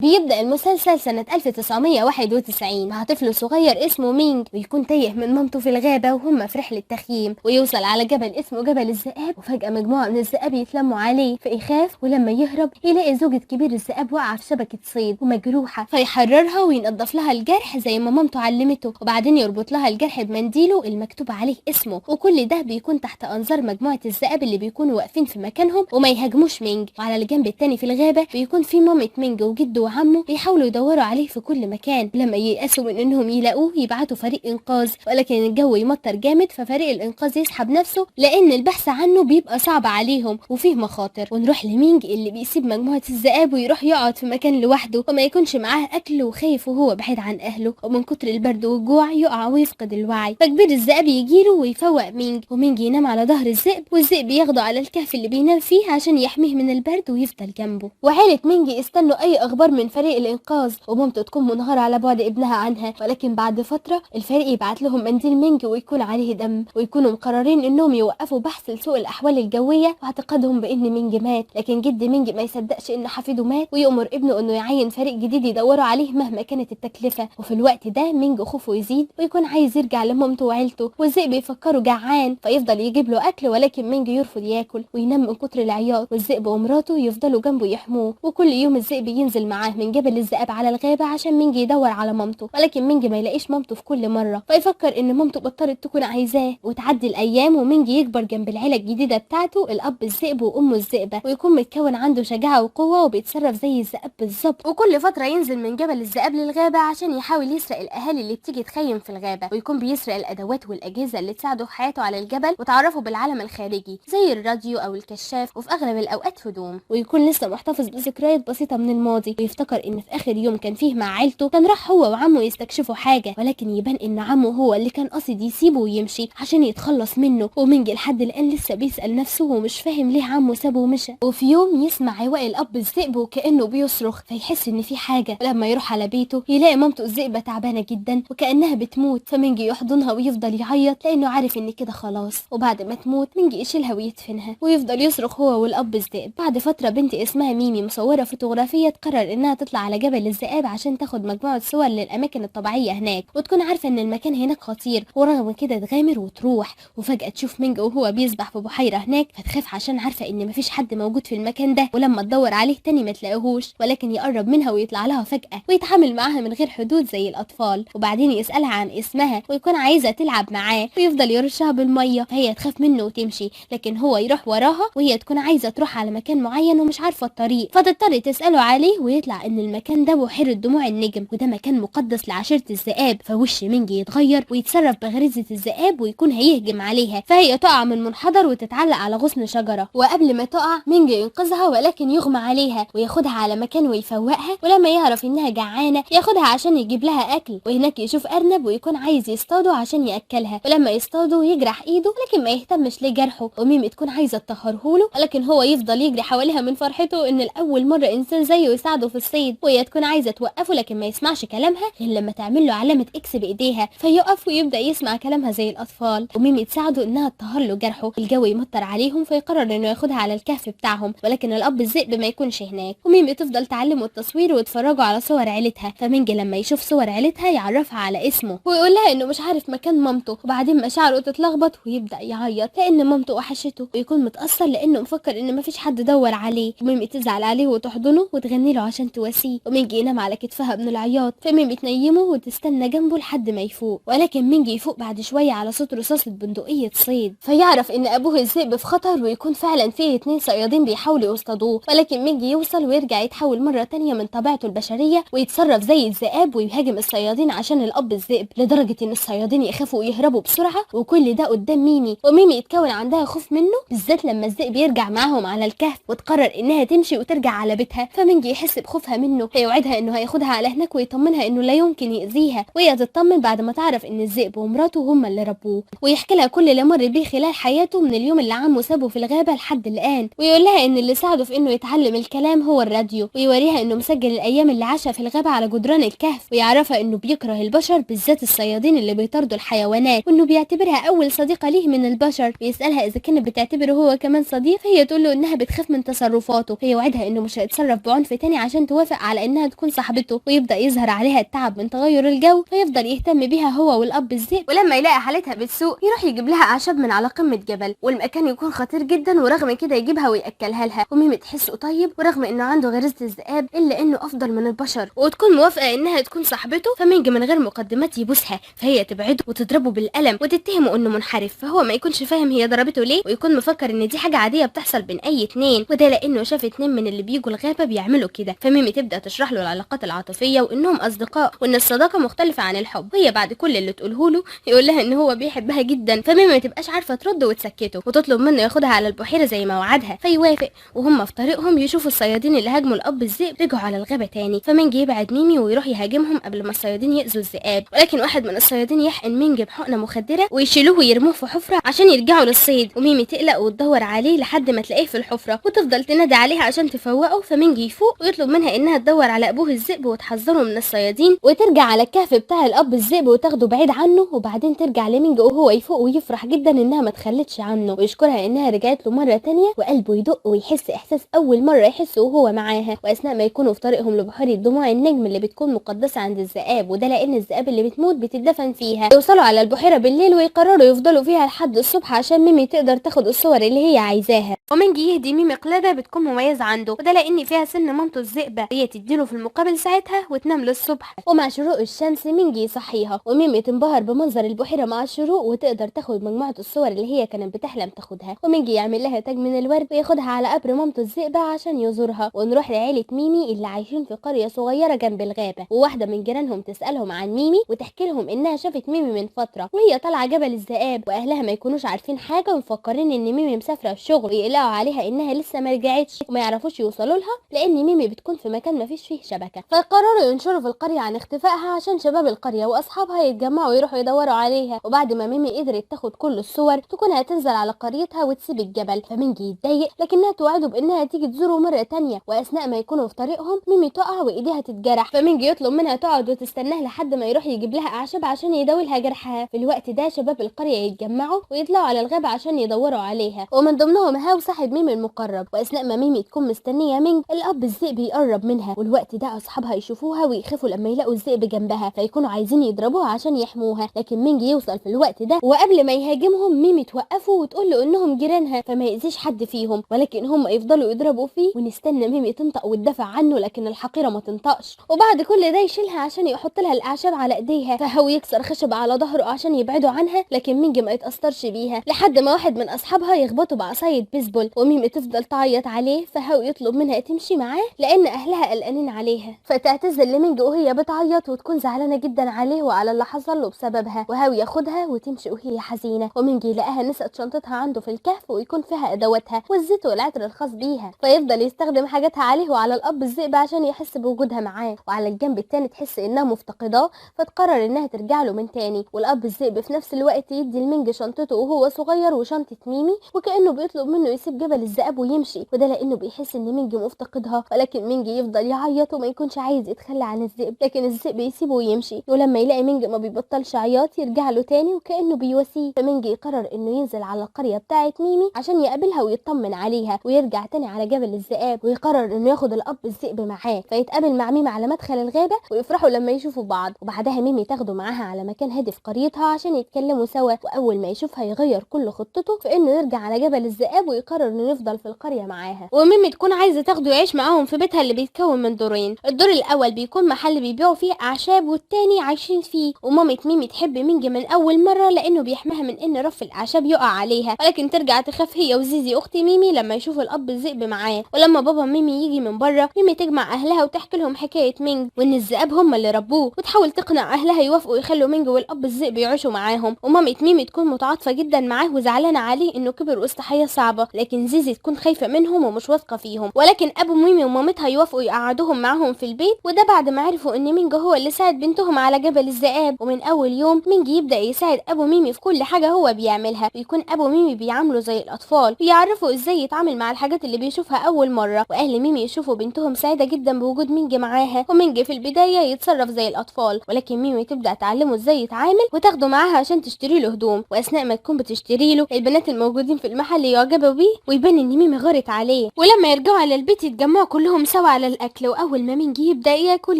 بيبدأ المسلسل سنة 1991 مع طفل صغير اسمه مينج، ويكون تايه من مامته في الغابة وهم في رحلة تخييم، ويوصل على جبل اسمه جبل الذئاب، وفجأة مجموعة من الذئاب يتلموا عليه فيخاف، ولما يهرب يلاقي زوجة كبير الذئاب واقعة في شبكة صيد ومجروحة، فيحررها وينضف لها الجرح زي ما مامته علمته، وبعدين يربط لها الجرح بمنديله المكتوب عليه اسمه. وكل ده بيكون تحت أنظار مجموعة الذئاب اللي بيكونوا واقفين في مكانهم وما يهاجموش مينج. وعلى الجنب التاني في الغابة بيكون في مامة مينج وجده وعمه بيحاولوا يدوروا عليه في كل مكان، لما ييأسوا من انهم يلاقوه يبعتوا فريق انقاذ، ولكن الجو يمطر جامد ففريق الانقاذ يسحب نفسه لان البحث عنه بيبقى صعب عليهم وفيه مخاطر. ونروح لمينج اللي بيسيب مجموعة الذئاب ويروح يقعد في مكان لوحده وما يكونش معاه اكل وخايف وهو بعيد عن اهله، ومن كتر البرد والجوع يقع ويفقد الوعي، فكبير الذئاب يجيله ويفوق مينج، ومينج ينام على ظهر الذئب والذئب ياخده على الكهف اللي بينام فيه عشان يحميه من البرد ويفضل جنبه. وعيلة مينج يستنوا اي اخبار من فريق الانقاذ، ومامته تكون منهارة على بعد ابنها عنها، ولكن بعد فترة الفريق يبعت لهم منديل مينج ويكون عليه دم، ويكونوا مقررين انهم يوقفوا بحث لسوء الاحوال الجوية واعتقادهم بان مينج مات. لكن جد مينج ما يصدقش ان حفيده مات ويأمر ابنه انه يعين فريق جديد يدوروا عليه مهما كانت التكلفة. وفي الوقت ده مينج خوفه يزيد ويكون عايز يرجع لمامته وعيلته، والذئب يفكروا جعان فيفضل يجيب له اكل، ولكن مينج يرفض ياكل وينام من كتر العياط، والذئب ومراته يفضلوا جنبه يحموه. وكل يوم الذئب ينزل معاه من جبل الذئاب على الغابة عشان مينج يدور على مامته، ولكن مينج ما يلاقيش مامته في كل مرة، فيفكر ان مامته بطلت تكون عايزاه. وتعدي الايام ومينج يكبر جنب العيلة الجديدة بتاعته، الاب الذئب وامه الذئبة، ويكون متكون عنده شجاعة وقوة وبيتصرف زي الذئاب بالظبط. وكل فترة ينزل من جبل الذئاب للغابة عشان يحاول يسرق الاهالي اللي بتيجي تخيم في الغابة، ويكون بيسرق الادوات والاجهزة اللي تساعده في حياته على الجبل وتعرفه بالعالم الخارجي زي الراديو او الكشاف، وفي اغلب الاوقات هدوم. ويكون لسه محتفظ بذكريات بسيطة من الماضي، ويفتكر ان في اخر يوم كان فيه مع عيلته كان راح هو وعمه يستكشفوا حاجة، ولكن يبان ان عمه هو اللي كان قاصد يسيبه ويمشي عشان يتخلص منه. ومينج لحد الان لسه بيسأل نفسه ومش فاهم ليه عمه سابه ومشى. وفي يوم يسمع عواء الاب الذئب وكأنه بيصرخ فيحس ان في حاجة، ولما يروح على بيته يلاقي مامته الذئبة تعبانة جدا وكأنها بتموت، فمينج يحضنها ويفضل يعيط لانه عارف ان كده خلاص. وبعد ما تموت مينج يشيلها ويدفنها ويفضل يصرخ هو والاب الذئب. بعد فترة بنت اسمها ميمي مصورة فوتوغرافية تقرر انها تطلع على جبل الذئاب عشان تاخد مجموعة صور للاماكن الطبيعية هناك، وتكون عارفة ان المكان هناك خطير، ورغم كده تغامر وتروح. وفجأة تشوف مينج وهو بيسبح في بحيرة هناك فتخاف عشان عارفة ان مفيش حد موجود في المكان ده، ولما تدور عليه تاني ما تلاقيهوش، ولكن يقرب منها ويطلع لها فجأة ويتعامل معاها من غير حدود زي الاطفال، وبعدين يسألها عن اسمها ويكون عايزة تلعب معاه ويفضل يرشها بالمية، فهي تخاف منه وتمشي، لكن هو يروح وراها وهي تكون عايزة تروح على مكان معين ومش عارفة الطريق، فتضطر تسأله عليه ويطلع ان المكان ده بحيرة دموع النجم، وده مكان مقدس لعشيرة الذئاب. فوش مينج يتغير ويتصرف بغريزة الذئاب ويكون هيهجم عليها، فهي تقع من منحدر وتتعلق على غصن شجرة، وقبل ما تقع مينج ينقذها ولكن يغمى عليها وياخدها على مكان ويفوقها، ولما يعرف انها جعانة ياخدها عشان يجيب لها اكل، وهناك يشوف ارنب ويكون عايز يصطاده عشان ياكلها، ولما يصطاده يجرح ايده لكن ما يهتمش لجرحه، وميمي تكون عايزة تطهرهوله، ولكن هو يفضل يجري حواليها من فرحته ان الاول مرة انسان زيه يساعده في الصيد، وهي تكون عايزة توقفه لكن ما يسمعش كلامها غير لما تعمل له علامة اكس بايديها فيقف ويبدأ يسمع كلامها زي الاطفال، وميمي تساعده انها تطهر له جرحه. الجو يمطر عليهم فيقرر انه ياخدها على الكهف بتاعهم، ولكن الاب الذئب ما يكونش هناك، وميمي تفضل تعلمه التصوير ويتفرجوا على صور عيلتها، فمينج لما يشوف صور عيلتها يعرفها على اسمه ويقول لها انه مش عارف مكان مامته، وبعدين مشاعره تتلخبط ويبدأ يعيط لان مامته وحشته، ويكون متأثر لانه مفكر ان مفيش حد دور عليه، وميمي تزعل عليه وتحضنه وتغني له عشان تواسيه، ومينج ينام على كتفها من العياط، فميمي تنيمه وتستنى جنبه لحد ما يفوق، ولكن مينج يفوق بعد شوية على صوت رصاصة بندقية صيد، فيعرف ان ابوه الذئب في خطر، ويكون فعلا فيه 2 صيادين بيحاولوا يصطادوه، ولكن مينج يوصل ويرجع يتحول مرة تانية من طبيعته البشرية ويتصرف زي الذئاب ويهاجم الصيادين عشان الاب الذئب، لدرجة ان الصيادين يخافوا ويهربوا بسرعة، وكل ده قدام ميمي، وميمي يتكون عندها خوف منه بالذات لما الذئب يرجع معاهم على الكهف، وتقرر انها تمشي وترجع على بيتها، فمينج يحس بخوفها منه فيوعدها انه هياخدها على هناك ويطمنها انه لا يمكن يأذيها، وهي تطمن بعد ما تعرف ان الذئب ومراته هم اللي ربوه، ويحكي لها كل اللي مر بيه خلال حياته من اليوم اللي عمه سابه في الغابة لحد الآن، ويقول لها ان اللي ساعده في انه يتعلم الكلام هو الراديو، ويوريها انه مسجل الايام اللي عاشها في الغابة على جدران الكهف، ويعرفها انه بيكره البشر بالذات الصيادين اللي بيطاردوا الحيوانات، وانه بيعتبرها اول صديقة ليه من البشر، ويسألها اذا كانت بتعتبره هو كمان صديق، فهي تقول له انها بتخاف من تصرفاته، فيوعدها انه مش هيتصرف بعنف تاني عشان توافق على انها تكون صاحبته، ويبدا يظهر عليها التعب من تغير الجو، فيفضل يهتم بيها هو والاب الذئب. ولما يلاقي حالتها بتسوء يروح يجيب لها اعشاب من على قمه جبل، والمكان يكون خطير جدا، ورغم كده يجيبها وياكلها لها. وميمي تحسه طيب، ورغم انه عنده غريزه الذئاب الا انه افضل من البشر، وتكون موافقه انها تكون صاحبته. فمينج من غير مقدمات يبوسها، فهي تبعده وتضربه بالقلم وتتهمه انه منحرف، فهو ما يكونش فاهم هي ضربته ليه، ويكون مفكر ان دي حاجه عاديه بتحصل بين اي اتنين، وده لانه شاف اتنين من اللي بيجوا الغابه بيعملوا كده. فميمي تبدا تشرح له العلاقات العاطفيه وانهم اصدقاء، وان الصداقه مختلفه عن الحب، وهي بعد كل اللي تقوله له يقول لها ان هو بيحبها جدا. فميمي ما تبقاش عارفه ترد وتسكته، وتطلب منه ياخدها على البحيره زي ما وعدها، فيوافق. وهم في طريقهم يشوفوا الصيادين اللي هاجموا الاب الذئب رجعوا على الغابه تاني، فمينج يبعد ميمي ويروح يهاجمهم قبل ما الصيادين يأذوا الذئاب. ولكن واحد من الصيادين يحقن مينج بحقنه مخدره ويشيلوه ويرموه في حفره عشان يرجعوا للصيد، وميمي تقلق وتدور عليه لحد ما تلاقيه في الحفره، وتفضل تنادي عليها عشان تفوقه. فمينج يفوق ويطلب منها انها تدور على ابوه الذئب وتحذره من الصيادين، وترجع على الكهف بتاع الاب الذئب وتاخده بعيد عنه. وبعدين ترجع لمينج وهو يفوق ويفرح جدا انها ما تخلتش عنه، ويشكرها انها رجعت له مره تانية، وقلبه يدق ويحس احساس اول مره يحسه وهو معاها. واثناء ما يكونوا في طريقهم لبحيره دموع النجم اللي بتكون مقدسه عند الذئاب، وده لان الذئاب اللي بتموت بتدفن فيها، يوصلوا على البحيره بالليل ويقرروا يفضلوا فيها لحد الصبح عشان ميمي تقدر تاخد الصور اللي هي عايزاها. ومينج يهدي ميمي قلاده بتكون مميزه عنده، وده لان فيها سن مامته الذئبه، هي تديله في المقابل ساعتها وتنام للصبح. ومع شروق الشمس مينج يصحيها، وميمي تنبهر بمنظر البحيره مع الشروق، وتقدر تاخد مجموعه الصور اللي هي كانت بتحلم تاخدها. ومينج يعمل لها تاج من الورد وياخدها على قبر مامته الذئبه عشان يزورها. ونروح لعيله ميمي اللي عايشين في قريه صغيره جنب الغابه، وواحده من جيرانهم تسالهم عن ميمي وتحكي لهم انها شافت ميمي من فتره وهي طالعه جبل الذئاب، واهلها ما يكونوش عارفين حاجه ومفكرين ان ميمي مسافره الشغل، ويقلقوا عليها انها لسه ما رجعتش وما يعرفوش يوصلوا لها لان ميمي بتكون في مكان ما فيش فيه شبكه. فقرروا ينشروا في القريه عن اختفائها عشان شباب القريه واصحابها يتجمعوا ويروحوا يدوروا عليها. وبعد ما ميمي قدرت تاخد كل الصور تكون هتنزل على قريتها وتسيب الجبل، فمينجي يتضايق لكنها توعده بانها تيجي تزوره مره تانية. واثناء ما يكونوا في طريقهم ميمي تقع وايديها تتجرح، فمينجي يطلب منها تقعد وتستناه لحد ما يروح يجيب لها اعشاب عشان يداوي لها جرحها. في الوقت ده شباب القريه يتجمعوا ويطلعوا على الغابه عشان يدوروا عليها، ومن ضمنهم هاو صاحب ميمي المقرب. واثناء ما ميمي تكون مستنيه مينج الاب الذئب يقرب منها، والوقت ده اصحابها يشوفوها ويخافوا لما يلاقوا الذئب جنبها، فيكونوا عايزين يضربوها عشان يحموها. لكن مينج يوصل في الوقت ده، وقبل ما يهاجمهم ميمي توقفوا وتقول له انهم جيرانها فما يأذيش حد فيهم، ولكن هم يفضلوا يضربوا فيه. ونستنى ميمي تنطق وتدافع عنه لكن الحقيره ما تنطقش. وبعد كل ده يشيلها عشان يحط لها الاعشاب على ايديها، فهو يكسر خشب على ظهره عشان يبعدوا عنها، لكن مينج ما يتأثرش بيها لحد ما واحد من اصحابها يخبطه بعصايه بيسبول، وميمي تفضل تعيط عليه. فهو يطلب منها تمشي معاه لان اهلها قلقانين عليها، فتعتذر لمينج وهي بتعيط وتكون زعلانه جدا عليه وعلى اللي حصل له بسببها. وهاو ياخدها وتمشي وهي حزينه، ومينج يلاقيها نسيت شنطتها عنده في الكهف ويكون فيها ادواتها والزيت والعطر الخاص بيها، فيفضل يستخدم حاجاتها عليه وعلى الاب الذئب عشان يحس بوجودها معاه. وعلى الجنب التاني تحس انها مفتقداه، فتقرر انها ترجع له من تاني. والاب الذئب في نفس الوقت يدي لمينج شنطته وهو صغير وشنطه ميمي، وكانه بيطلب منه يسيب جبل الذئاب ويمشي، وده لانه بيحس ان مينج مفتقدها. ولكن مينج يفضل يعيط وما يكونش عايز يتخلى عن الذئب، لكن الذئب يسيبه ويمشي. ولما يلاقي مينج ما بيبطلش عياط يرجع له تاني وكانه بيواسيه. فمينج يقرر انه ينزل على القريه بتاعه ميمي عشان يقابلها ويطمن عليها، ويرجع تاني على جبل الذئاب، ويقرر انه ياخد الاب الذئب معاه. فيتقابل مع ميمي على مدخل الغابه ويفرحوا لما يشوفوا بعض. وبعدها ميمي تاخده معاها على مكان هادي في قريتها عشان يتكلموا سوا. واول ما يشوفها يغير كل خطته في انه يرجع على جبل الذئاب، ويقرر انه يفضل في القريه معاها. وميمي تكون عايزه تاخده يعيش معاهم في بيتها اللي بيتكون من دورين. الدور الاول بيكون محل بيبيعوا فيه اعشاب، والتاني عايشين فيه. ومامة ميمي تحب مينج من اول مره لانه بيحميها من ان رف الاعشاب يقع عليها، ولكن ترجع تخاف هي وزيزي اخت ميمي لما يشوفوا الاب الذئب معاه. ولما بابا ميمي يجي من بره، ميمي تجمع اهلها وتحكي لهم حكايه مينج وان الذئاب هم اللي ربوه، وتحاول تقنع اهلها يوافقوا يخلوا مينج والاب الذئب يعيشوا معاهم. ومامة ميمي تكون متعاطفه جدا معاه وزعلانه عليه انه كبر وسط حياه صعبه، لكن زيزي تكون خايفه منهم ومش واثقه فيهم. ولكن ابو ميمي ومامتها يوافقوا يقعدوهم معاهم في البيت، وده بعد ما عرفوا ان مينج هو اللي ساعد بنتهم على جبل الذئاب. ومن اول يوم مينج يبدا يساعد ابو ميمي في كل حاجه هو بيعملها، ويكون ابو ميمي بيعامله زي الاطفال ويعرفوا ازاي يتعامل مع الحاجات اللي بيشوفها اول مره. واهل ميمي يشوفوا بنتهم سعيده جدا بوجود مينج معاها، ومينج في البدايه يتصرف زي الاطفال، ولكن ميمي تبدا تعلمه ازاي يتعامل وتاخده معاها عشان تشتري له هدوم. واثناء ما تكون بتشتري له، البنات الموجودين في المحل يعجبوا بيه ويبان ان ميمي غارت عليه. ولما يرجعوا على البيت يتجمعوا كلهم سوا على على الاكل، واول ما مينجي يبدا ياكل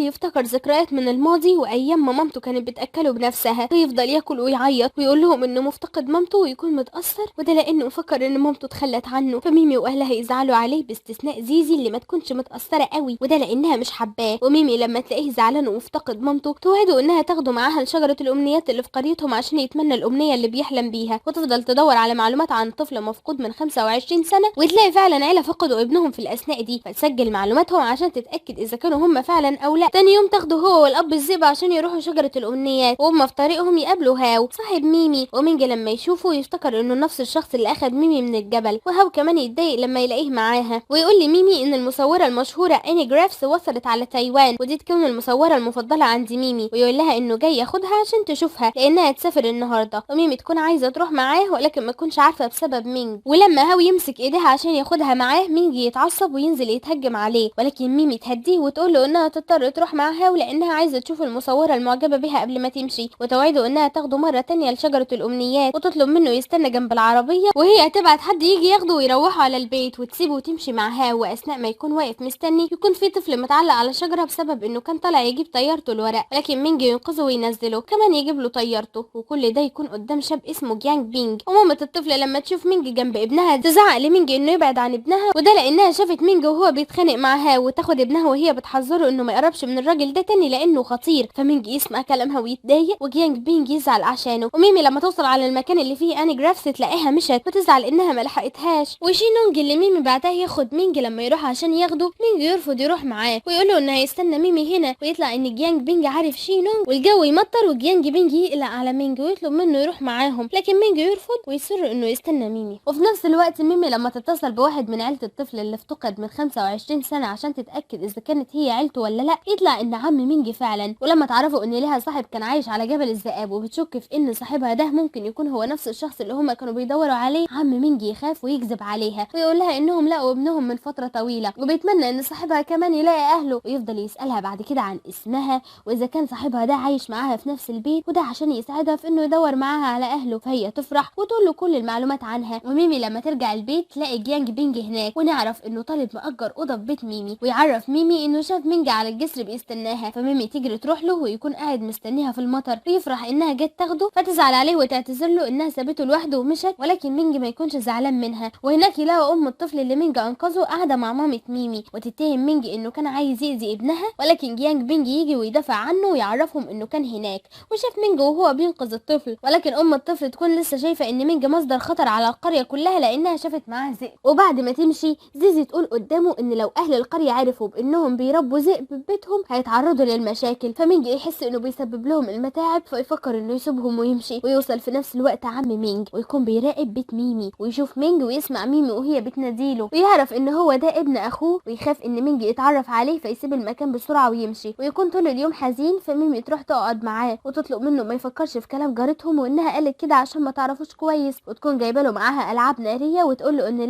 يفتكر ذكريات من الماضي وايام ما مامته كانت بتاكله بنفسها، فيفضل ياكل ويعيط ويقول لهم انه مفتقد مامته ويكون متاثر، وده لانه مفكر ان مامته اتخلت عنه. فميمي واهلها يزعلوا عليه باستثناء زيزي اللي ما تكونش متاثره قوي، وده لانها مش حباه. وميمي لما تلاقيه زعلان ومفتقد مامته توعده انها تاخده معاها لشجره الامنيات اللي في قريتهم عشان يتمنى الامنيه اللي بيحلم بيها، وتفضل تدور على معلومات عن طفل مفقود من 25 سنه، وتلاقي فعلا عيله فقدوا ابنهم في الاثناء دي، فتسجل معلوماتهم عشان تتاكد اذا كانوا هم فعلا او لا. تاني يوم تاخده هو والاب الذئب عشان يروحوا شجره الامنيات، وهم في طريقهم يقابلوا هاو صاحب ميمي، ومينجي لما يشوفه يفتكر انه نفس الشخص اللي اخد ميمي من الجبل. وهاو كمان يتضايق لما يلاقيه معاها، ويقول لميمي ان المصوره المشهوره اني جرافس وصلت على تايوان، ودي تكون المصوره المفضله عند ميمي، ويقول لها انه جاي ياخدها عشان تشوفها لانها تسافر النهارده، وميمي تكون عايزه تروح معاه ولكن ما تكونش عارفه بسبب مينج. ولما هاو يمسك ايديها عشان ياخدها معاه مينجي يتعصب وينزل يتهجم عليه، ولكن ميمي تهديه وتقول له انها تضطر تروح مع هاو لانها عايزه تشوف المصوره المعجبه بها قبل ما تمشي، وتوعده انها تاخده مره تانية لشجره الامنيات، وتطلب منه يستنى جنب العربيه وهي تبعت حد يجي ياخده ويروحه على البيت، وتسيبه وتمشي مع هاو. واثناء ما يكون واقف مستني يكون في طفل متعلق على شجره بسبب انه كان طالع يجيب طيارته الورق، ولكن مينجي ينقذه وينزله كمان يجيب له طيارته، وكل ده يكون قدام شاب اسمه جيانج بينج. ومامة الطفل لما تشوف مينجي جنب ابنها تزعق لمينجي انه يبعد عن ابنها، وده لانها شافت مينجي وهو بيتخانق معاها، وتاخد ابنها وهي بتحذره انه ما يقربش من الراجل ده تاني لانه خطير. فمينجي يسمع كلامها ويتضايق، وجيانج بينج يزعل عشانه. وميمي لما توصل على المكان اللي فيه اني جرافس تلاقيها مشت وتزعل انها ما لحقتهاش. وشينونج اللي ميمي بعتها ياخد مينجي لما يروح عشان ياخده، مينجي يرفض يروح معاه ويقول له انه هيستنى ميمي هنا، ويطلع ان جيانج بينج عارف شينونج، والجو يمطر وجيانج بينج يقلق على مينجي ويطلب منه يروح معاهم، لكن مينجي يرفض ويصر انه يستنى ميمي. وفي نفس الوقت ميمي لما تتصل بواحد من عيله الطفل اللي افتقد من 25 سنه عشان تتاكد اذا كانت هي عيلته ولا لا، يطلع ان عم مينجي فعلا. ولما تعرفوا ان ليها صاحب كان عايش على جبل الذئاب وبتشك في ان صاحبها ده ممكن يكون هو نفس الشخص اللي هما كانوا بيدوروا عليه، عم مينجي يخاف ويكذب عليها ويقول لها انهم لقوا ابنهم من فتره طويله، وبيتمنى ان صاحبها كمان يلاقي اهله، ويفضل يسالها بعد كده عن اسمها واذا كان صاحبها ده عايش معاها في نفس البيت، وده عشان يساعدها في انه يدور معاها على اهله. فهي تفرح وتقول له كل المعلومات عنها. وميمي لما ترجع البيت تلاقي جيانج بينج هناك، ونعرف انه طالب مأجر اوضه في بيت ميمي، ويعرف ميمي انه شاف مينج على الجسر بيستناها. فميمي تجري تروح له ويكون قاعد مستنيها في المطر، ويفرح انها جت تاخده، فتزعل عليه وتعتذر له انها سابته لوحده ومشت، ولكن مينج ما يكونش زعلان منها. وهناك يلاقوا ام الطفل اللي مينج انقذه قاعده مع مامة ميمي، وتتهم مينج انه كان عايز يأذي ابنها، ولكن جيانج بينج يجي ويدافع عنه ويعرفهم انه كان هناك وشاف مينج وهو بينقذ الطفل، ولكن ام الطفل تكون لسه شايفه ان مينج مصدر خطر على القريه كلها لانها شافت معاه ذئب. وبعد ما تمشي زيزي تقول قدامه ان لو اهل القريه عرفوا بانهم بيربوا ذئب في بيتهم هيتعرضوا للمشاكل، فمينج يحس انه بيسبب لهم المتاعب فيفكر انه يسيبهم ويمشي. ويوصل في نفس الوقت عم مينج ويكون بيراقب بيت ميمي، ويشوف مينج ويسمع ميمي وهي بتناديله، ويعرف ان هو ده ابن اخوه، ويخاف ان مينج يتعرف عليه فيسيب المكان بسرعه ويمشي. ويكون طول اليوم حزين، فميمي تروح تقعد معاه وتطلب منه ما يفكرش في كلام جارتهم وانها قالت كده عشان ما تعرفوش كويس، وتكون جايبه له معاها العاب ناريه وتقول له ان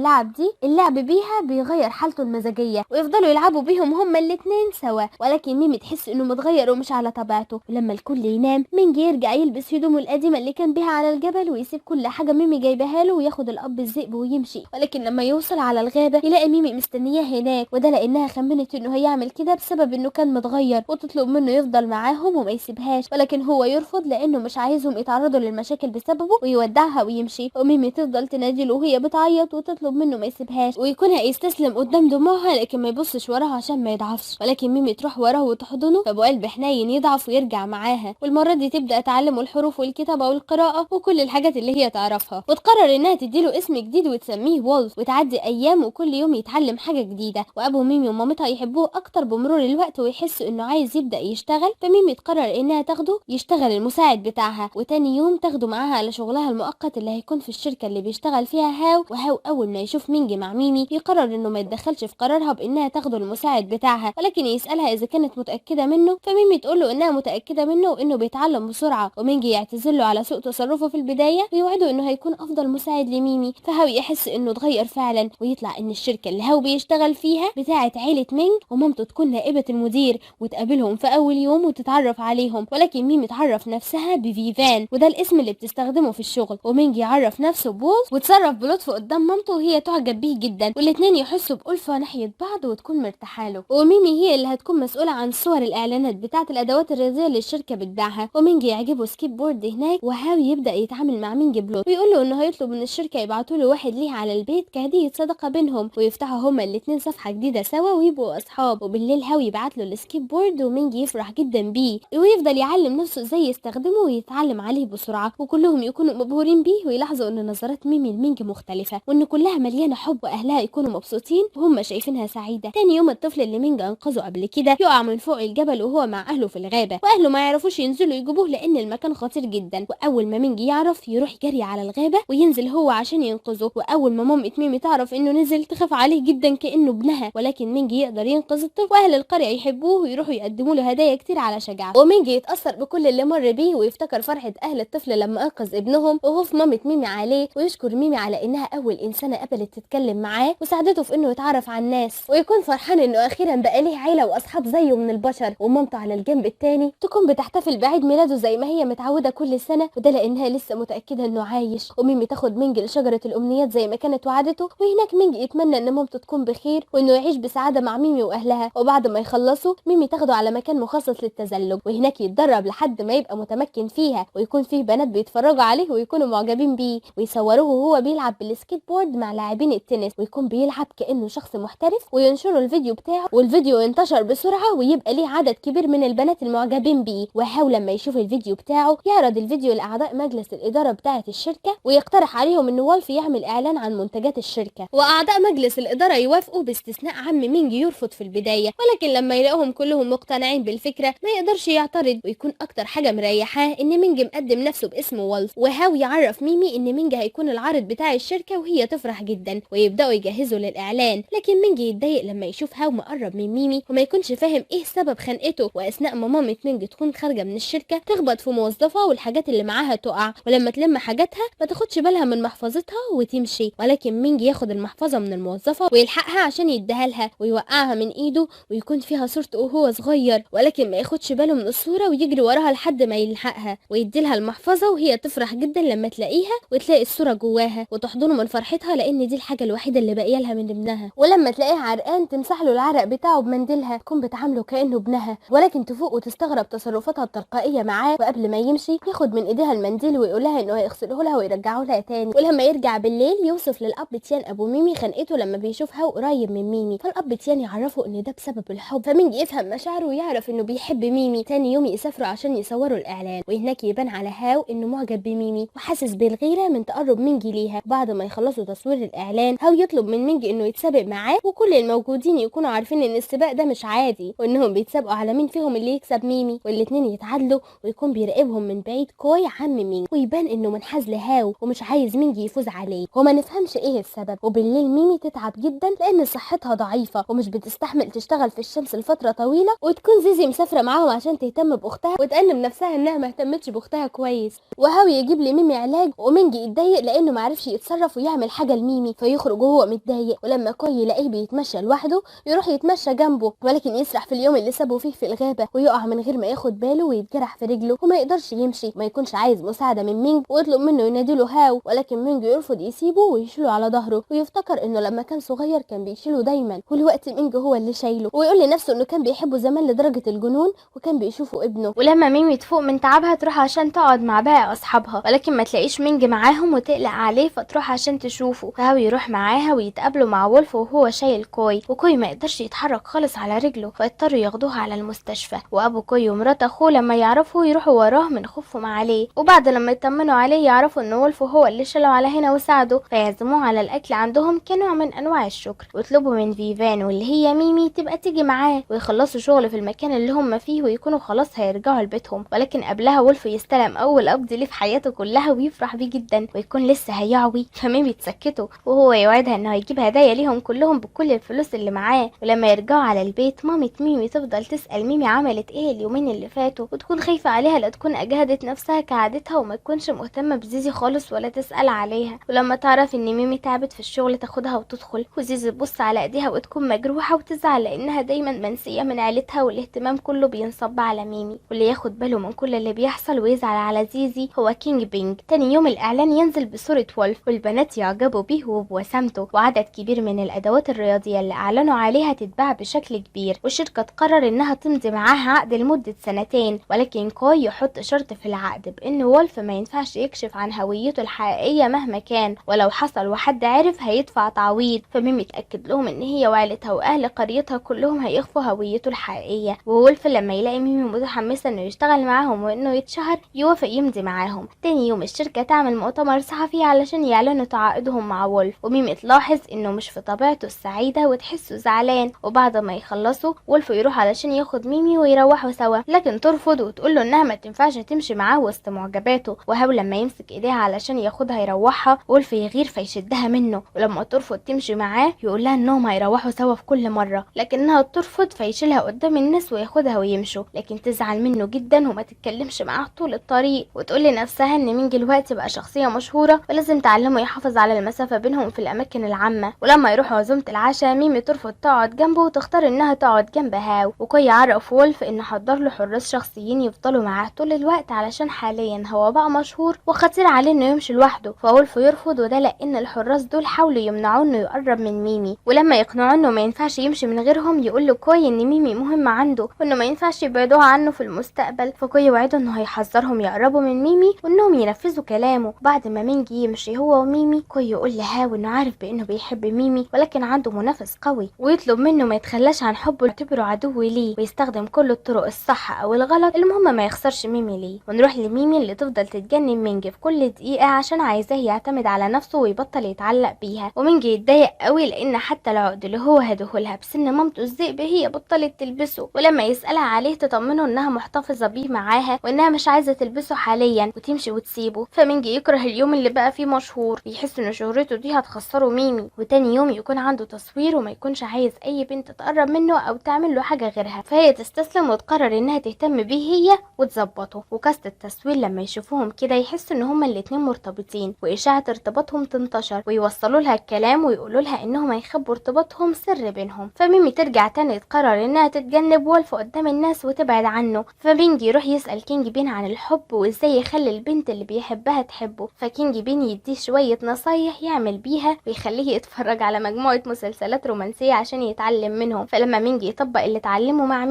اللعب بيها بيغير حالته المزاجيه، ويفضلوا يلعبوا بيهم هما الاتنين سوا. ولكن ميمي تحس انه متغير ومش على طبيعته. ولما الكل ينام مينج يرجع يلبس هدومه القديمه اللي كان بيها على الجبل، ويسيب كل حاجه ميمي جايباها له وياخد الاب الذئب ويمشي. ولكن لما يوصل على الغابه يلاقي ميمي مستنياه هناك، وده لانها خمنت انه هيعمل كده بسبب انه كان متغير، وتطلب منه يفضل معاهم وما يسيبهاش، ولكن هو يرفض لانه مش عايزهم يتعرضوا للمشاكل بسببه، ويودعها ويمشي. وميمي تفضل تناديله وهي بتعيط وتطلب منه ما يسيبهاش، ويكون هيستسلم قدام دموعها لكن ما يبصش وراها عشان ما يضعفش، ولكن ميمي تروح وراه وتحضنه فابو قلب حنين يضعف ويرجع معاها. والمره دي تبدا تعلمه الحروف والكتابه والقراءه وكل الحاجات اللي هي تعرفها، وتقرر انها تديله اسم جديد وتسميه وولف. وتعدي ايام وكل يوم يتعلم حاجه جديده، وابو ميمي ومامتها يحبوه اكتر بمرور الوقت ويحسوا انه عايز يبدا يشتغل. فميمي تقرر انها تاخده يشتغل المساعد بتاعها، وتاني يوم تاخده معاها على شغلها المؤقت اللي هيكون في الشركه اللي بيشتغل فيها هاو. وهاو اول ما يشوف مينجي مع ميمي يقرر انه ما يتدخلش في قرارها بانها تاخده المساعد بتاعها، ولكن يسالها اذا كانت متاكده منه، فميمي تقول له انها متاكده منه وانه بيتعلم بسرعه. ومينجي يعتذر له على سوء تصرفه في البدايه ويوعده انه هيكون افضل مساعد لميمي. فهاو يحس انه اتغير فعلا، ويطلع ان الشركه اللي هاو بيشتغل فيها بتاعه عيله مينج، ومامته تكون نائبه المدير، وتقابلهم في اول يوم وتتعرف عليهم. ولكن ميمي تعرف نفسها بفيفان، وده الاسم اللي بتستخدمه في الشغل. ومينجي يعرف نفسه بوز وتصرف بلطف قدام مامته وهي تعجب بيه جدا، والاتنين يحسوا بألفة ناحيه بعض وتكون مرتاحه له، وميمي هي اللي هتكون مسؤوله عن صور الاعلانات بتاعه الادوات الرياضيه اللي الشركه بتبيعها. ومينج يعجبه سكيب بورد هناك، وهاوي يبدا يتعامل مع مينج بلوت ويقول له انه هيطلب من الشركه يبعتوا له واحد ليه على البيت كهديه صدقه بينهم، ويفتحوا هما الاثنين صفحه جديده سوا ويبقوا اصحاب. وبالليل هاوي يبعت له السكيب بورد ومينج يفرح جدا بيه، ويفضل يعلم نفسه ازاي يستخدمه ويتعلم عليه بسرعه، وكلهم يكونوا مبهورين بيه ويلاحظوا ان نظرات ميمي لمينج مختلفه، وان كلها مليانه حب واهلها يكونوا مبسوطين وهم شايفينها سعيده. تاني يوم الطفل اللي مينج انقذه قبل كده يقع من فوق الجبل وهو مع اهله في الغابه، واهله ما يعرفوش ينزلوا يجيبوه لان المكان خطير جدا. واول ما مينج يعرف يروح جري على الغابه وينزل هو عشان ينقذه. واول ما مامة ميمي تعرف انه نزل تخاف عليه جدا كانه ابنها، ولكن مينج يقدر ينقذ الطفل، واهل القريه يحبوه ويروحوا يقدموا له هدايا كتير على شجاعته. ومينج يتاثر بكل اللي مر بيه ويفتكر فرحه اهل الطفل لما انقذ ابنهم، وخوف مامة ميمي عليه، ويشكر ميمي على انها اول انسانه قبلت تتكلم معاه وساعدته في انه يتعرف على الناس، ويكون فرحان انه اخيرا بقى ليه عيله واصحاب زيه من البشر. ومامته على الجنب التاني تكون بتحتفل بعيد ميلاده زي ما هي متعوده كل سنه، وده لانها لسه متاكده انه عايش. وميمي تاخد مينج لشجره الامنيات زي ما كانت وعدته، وهناك مينج يتمنى ان مامته تكون بخير وانه يعيش بسعاده مع ميمي واهلها. وبعد ما يخلصوا ميمي تاخده على مكان مخصص للتزلج، وهناك يتدرب لحد ما يبقى متمكن فيها، ويكون فيه بنات بيتفرجوا عليه ويكونوا معجبين بيه، ويصوروه وهو بيلعب بالسكيت بورد مع لاعبين التنس، ويكون بيلعب كانه شخص محترف، وينشروا الفيديو بتاعه، والفيديو ينتشر بسرعه ويبقى ليه عدد كبير من البنات المعجبين بيه. وهاو لما يشوف الفيديو بتاعه يعرض الفيديو لاعضاء مجلس الاداره بتاعه الشركه، ويقترح عليهم ان وولف يعمل اعلان عن منتجات الشركه، واعضاء مجلس الاداره يوافقوا باستثناء عم مينج يرفض في البدايه، ولكن لما يلاقوهم كلهم مقتنعين بالفكره ما يقدرش يعترض. ويكون اكتر حاجه مريحاه ان مينج مقدم نفسه باسم وولف، وهاو يعرف ميمي ان مينج هيكون العارض بتاع الشركه، وهي تفرح جدا ويبداوا يجهزوا للاعلان. لكن مينج يتضايق لما يشوف هاو مقرب من ميمي وما يكونش فاهم ايه سبب خنقته، واثناء ما مامة مينج تكون خارجه من الشركه تخبط في موظفه والحاجات اللي معاها تقع، ولما تلم حاجاتها ما تاخدش بالها من محفظتها وتمشي، ولكن مينج ياخد المحفظه من الموظفه ويلحقها عشان يديها لها ويوقعها من ايده، ويكون فيها صورته وهو صغير، ولكن ما ياخدش باله من الصوره ويجري وراها لحد ما يلحقها ويدي لها المحفظه، وهي تفرح جدا لما تلاقيها وتلاقي الصوره جواها وتحضنه من فرحتها لان دي الحاجه الوحيده اللي باقيه لها من ابنها. ولما تلاقيه عرقان تمسح له العرق بتاعه بمنديلها، تكون بتعامله كانه ابنها، ولكن تفوق وتستغرب تصرفاتها التلقائيه معاه. وقبل ما يمشي ياخد من ايديها المنديل ويقول لها انه هيغسله لها ويرجعه لها تاني. ولما يرجع بالليل يوصف للاب تيان ابو ميمي خنقته لما بيشوفها قريب من ميمي، فالاب تيان يعرفه ان ده بسبب الحب، فمينج يفهم مشاعره ويعرف انه بيحب ميمي. تاني يوم يسافروا عشان يصوروا الاعلان، وهناك يبان على هاو انه معجب بميمي وحاسس بالغيره من تقرب مينج ليها. بعد ما يخلصوا تصوير الاعلان هاو يطلب من مينج انه يتسابق معاه، وكل الموجودين يكونوا عارفين ان السباق ده مش عادي وانهم بيتسابقوا على مين فيهم اللي يكسب ميمي، والاتنين يتعادلوا، ويكون بيراقبهم من بعيد كوي عم مينج، ويبان انه منحاز لهاو ومش عايز مينج يفوز عليه وما نفهمش ايه السبب. وبالليل ميمي تتعب جدا لان صحتها ضعيفه ومش بتستحمل تشتغل في الشمس لفتره طويله، وتكون زيزي مسافره معاهم عشان تهتم باختها وتأنب نفسها انها ما اهتمتش باختها كويس. وهاو يجيب لميمي علاج، ومينج يتضايق لانه ما عرفش يتصرف ويعمل حاجه لميمي، فيخرج وهو متضايق. ولما كوي يلاقيه بيتمشى لوحده يروح يتمشى جنبه، ولكن يسرح في اليوم اللي سابه فيه في الغابه ويقع من غير ما ياخد باله ويتجرح في رجله وما يقدرش يمشي، ما يكونش عايز مساعده من مينج ويطلب منه يناديله هاو، ولكن مينج يرفض يسيبه ويشيله على ظهره، ويفتكر انه لما كان صغير كان بيشيله دايما والوقت مينج هو اللي شايله، ويقول لنفسه انه كان بيحبه زمان لدرجه الجنون وكان بيشوفه ابنه. ولما ميمي تفوق من تعبها تروح عشان تقعد مع باقي اصحابها، ولكن ما تلاقيش مينج معاهم وتقلق عليه فتروح عشان تشوفه، فهاو يروح معاها ويتقابلوا مع وولف وهو شايل كوي، وكوي ما يقدرش يتحرك خالص على رجله فيضطروا ياخدوه على المستشفى. وابو كوي ومرات اخوه لما يعرفوا يروحوا وراه من خوفهم عليه، وبعد لما يطمنوا عليه يعرفوا ان وولف هو اللي شاله على هنا وساعده، فيعزموه على الاكل عندهم كنوع من انواع الشكر، ويطلبوا من فيفان واللي هي ميمي تبقى تيجي معاه ويخلصوا شغل في المكان اللي هم فيه ويكونوا خلاص هيرجعوا لبيتهم. ولكن قبلها وولف يستلم اول قبض ليه في حياته كلها ويفرح بيه جدا ويكون لسه هيعوي، فميمي تسكته وهو يوعدها انه هيجيب هدايا ليهم كلهم بكل الفلوس اللي معاه. ولما يرجعوا على البيت مامة ميمي تفضل تسأل ميمي عملت ايه اليومين اللي فاتوا، وتكون خايفة عليها لا تكون اجهدت نفسها كعادتها وما تكونش مهتمة بزيزي خالص ولا تسأل عليها. ولما تعرف ان ميمي تعبت في الشغل تاخدها وتدخل، وزيزي تبص على ايديها وتكون مجروحة وتزعل لانها دايما منسية من عيلتها والاهتمام كله بينصب على ميمي. واللي ياخد باله من كل اللي بيحصل ويزعل على زيزي هو كينج بينج. تاني يوم الاعلان ينزل بصورة وولف والبنات يعجبوا بيه وبوسامته وعدد كبير من الادوات الرياضية اللي اعلنوا يعلنوا عليها تتباع بشكل كبير، والشركة تقرر انها تمضي معاها عقد لمدة 2 سنين. ولكن كوي يحط شرط في العقد بان وولف ما ينفعش يكشف عن هويته الحقيقية مهما كان، ولو حصل وحد عرف هيدفع تعويض. فميمي تأكد لهم ان هي وعيلتها واهل قريتها كلهم هيخفوا هويته الحقيقية. وولف لما يلاقي ميمي متحمسة انه يشتغل معاهم وانه يتشهر يوافق يمضي معاهم. تاني يوم الشركة تعمل مؤتمر صحفي علشان يعلنوا تعاقدهم مع وولف، وميمي تلاحظ انه مش في طبيعته السعيدة وتحسه زعلان. وبعد ما يخلصوا وولف يروح علشان ياخد ميمي ويروحوا سوا، لكن ترفض وتقوله انها ما تنفعش تمشي معاه وسط معجباته. وهاو لما يمسك ايديها علشان ياخدها يروحها وولف يغير فيشدها منه، ولما ترفض تمشي معاه يقول لها انهم هيروحوا سوا في كل مرة، لكنها ترفض فيشيلها قدام الناس وياخدها ويمشوا. لكن تزعل منه جدا وما تتكلمش معاه طول الطريق، وتقول لنفسها ان مين دلوقتي بقى شخصية مشهورة ولازم تعلمه يحافظ على المسافة بينهم في الاماكن العامة. ولما يروحوا عزومة العشاء ميمي ترفض تقعد جنبه وتختار انها تقعد جنب هاو. وكوي يعرف وولف ان حضر له حراس شخصيين يفضلوا معاه طول الوقت علشان حاليا هو بقى مشهور وخطير عليه انه يمشي لوحده. فولف يرفض، وده لان الحراس دول حاولوا يمنعوه انه يقرب من ميمي، ولما يقنعوه انه ما ينفعش يمشي من غيرهم يقول له كوي ان ميمي مهمة عنده وانه ما ينفعش يبعدوها عنه في المستقبل. فكوي وعده انه هيحذرهم يقربوا من ميمي وانهم ينفذوا كلامه. بعد ما مينجي يمشي هو وميمي كوي يقول لهاو انه عارف بانه بيحب ميمي ولكن عنده منافس قوي، ويطلب منه ما يتخلاش عن حبه يعتبره عدو ليه ويستخدم كل الطرق الصح او الغلط المهم ما يخسرش ميمي ليه. ونروح لميمي اللي تفضل تتجنن مينجي في كل دقيقة عشان عايزاه يعتمد على نفسه ويبطل يتعلق بيها. ومينجي يتضايق قوي لان حتى العقد اللي هو هديهولها بسن مامته الذئب هي بطلت تلبسه، ولما يسألها عليه تطمنه انها محتفظة بيه معاها وانها مش عايزة تلبسه حاليا وتمشي وتسيبه. فمينجي يكره اليوم اللي بقى فيه مشهور، بيحس ان شهرته دي هتخسره ميمي. وتاني يوم يكون عنده تصوير وما يكونش عايز اي بنت تقرب منه او تعمل له حاجة غيرها، فهي تستسلم وتقرر انها تهتم بيه هي وتظبطه. وكاست التصوير لما يشوفوهم كده يحسوا ان هما الاتنين مرتبطين، واشاعة ارتباطهم تنتشر ويوصلوا لها الكلام ويقولوا لها انهم هيخبوا ارتباطهم سر بينهم. فميمي ترجع تاني تقرر انها تتجنب وولف قدام الناس وتبعد عنه. فبينجي يروح يسأل كينج بين عن الحب وازاي يخلي البنت اللي بيحبها تحبه. فكينج بين يديه شوية نصايح يعمل بيها ويخليه يتفرج على مجموعة مسلسلات رومانسية عشان يتعلم منهم. فلما مينجي يطبق اللي اتعلمه مع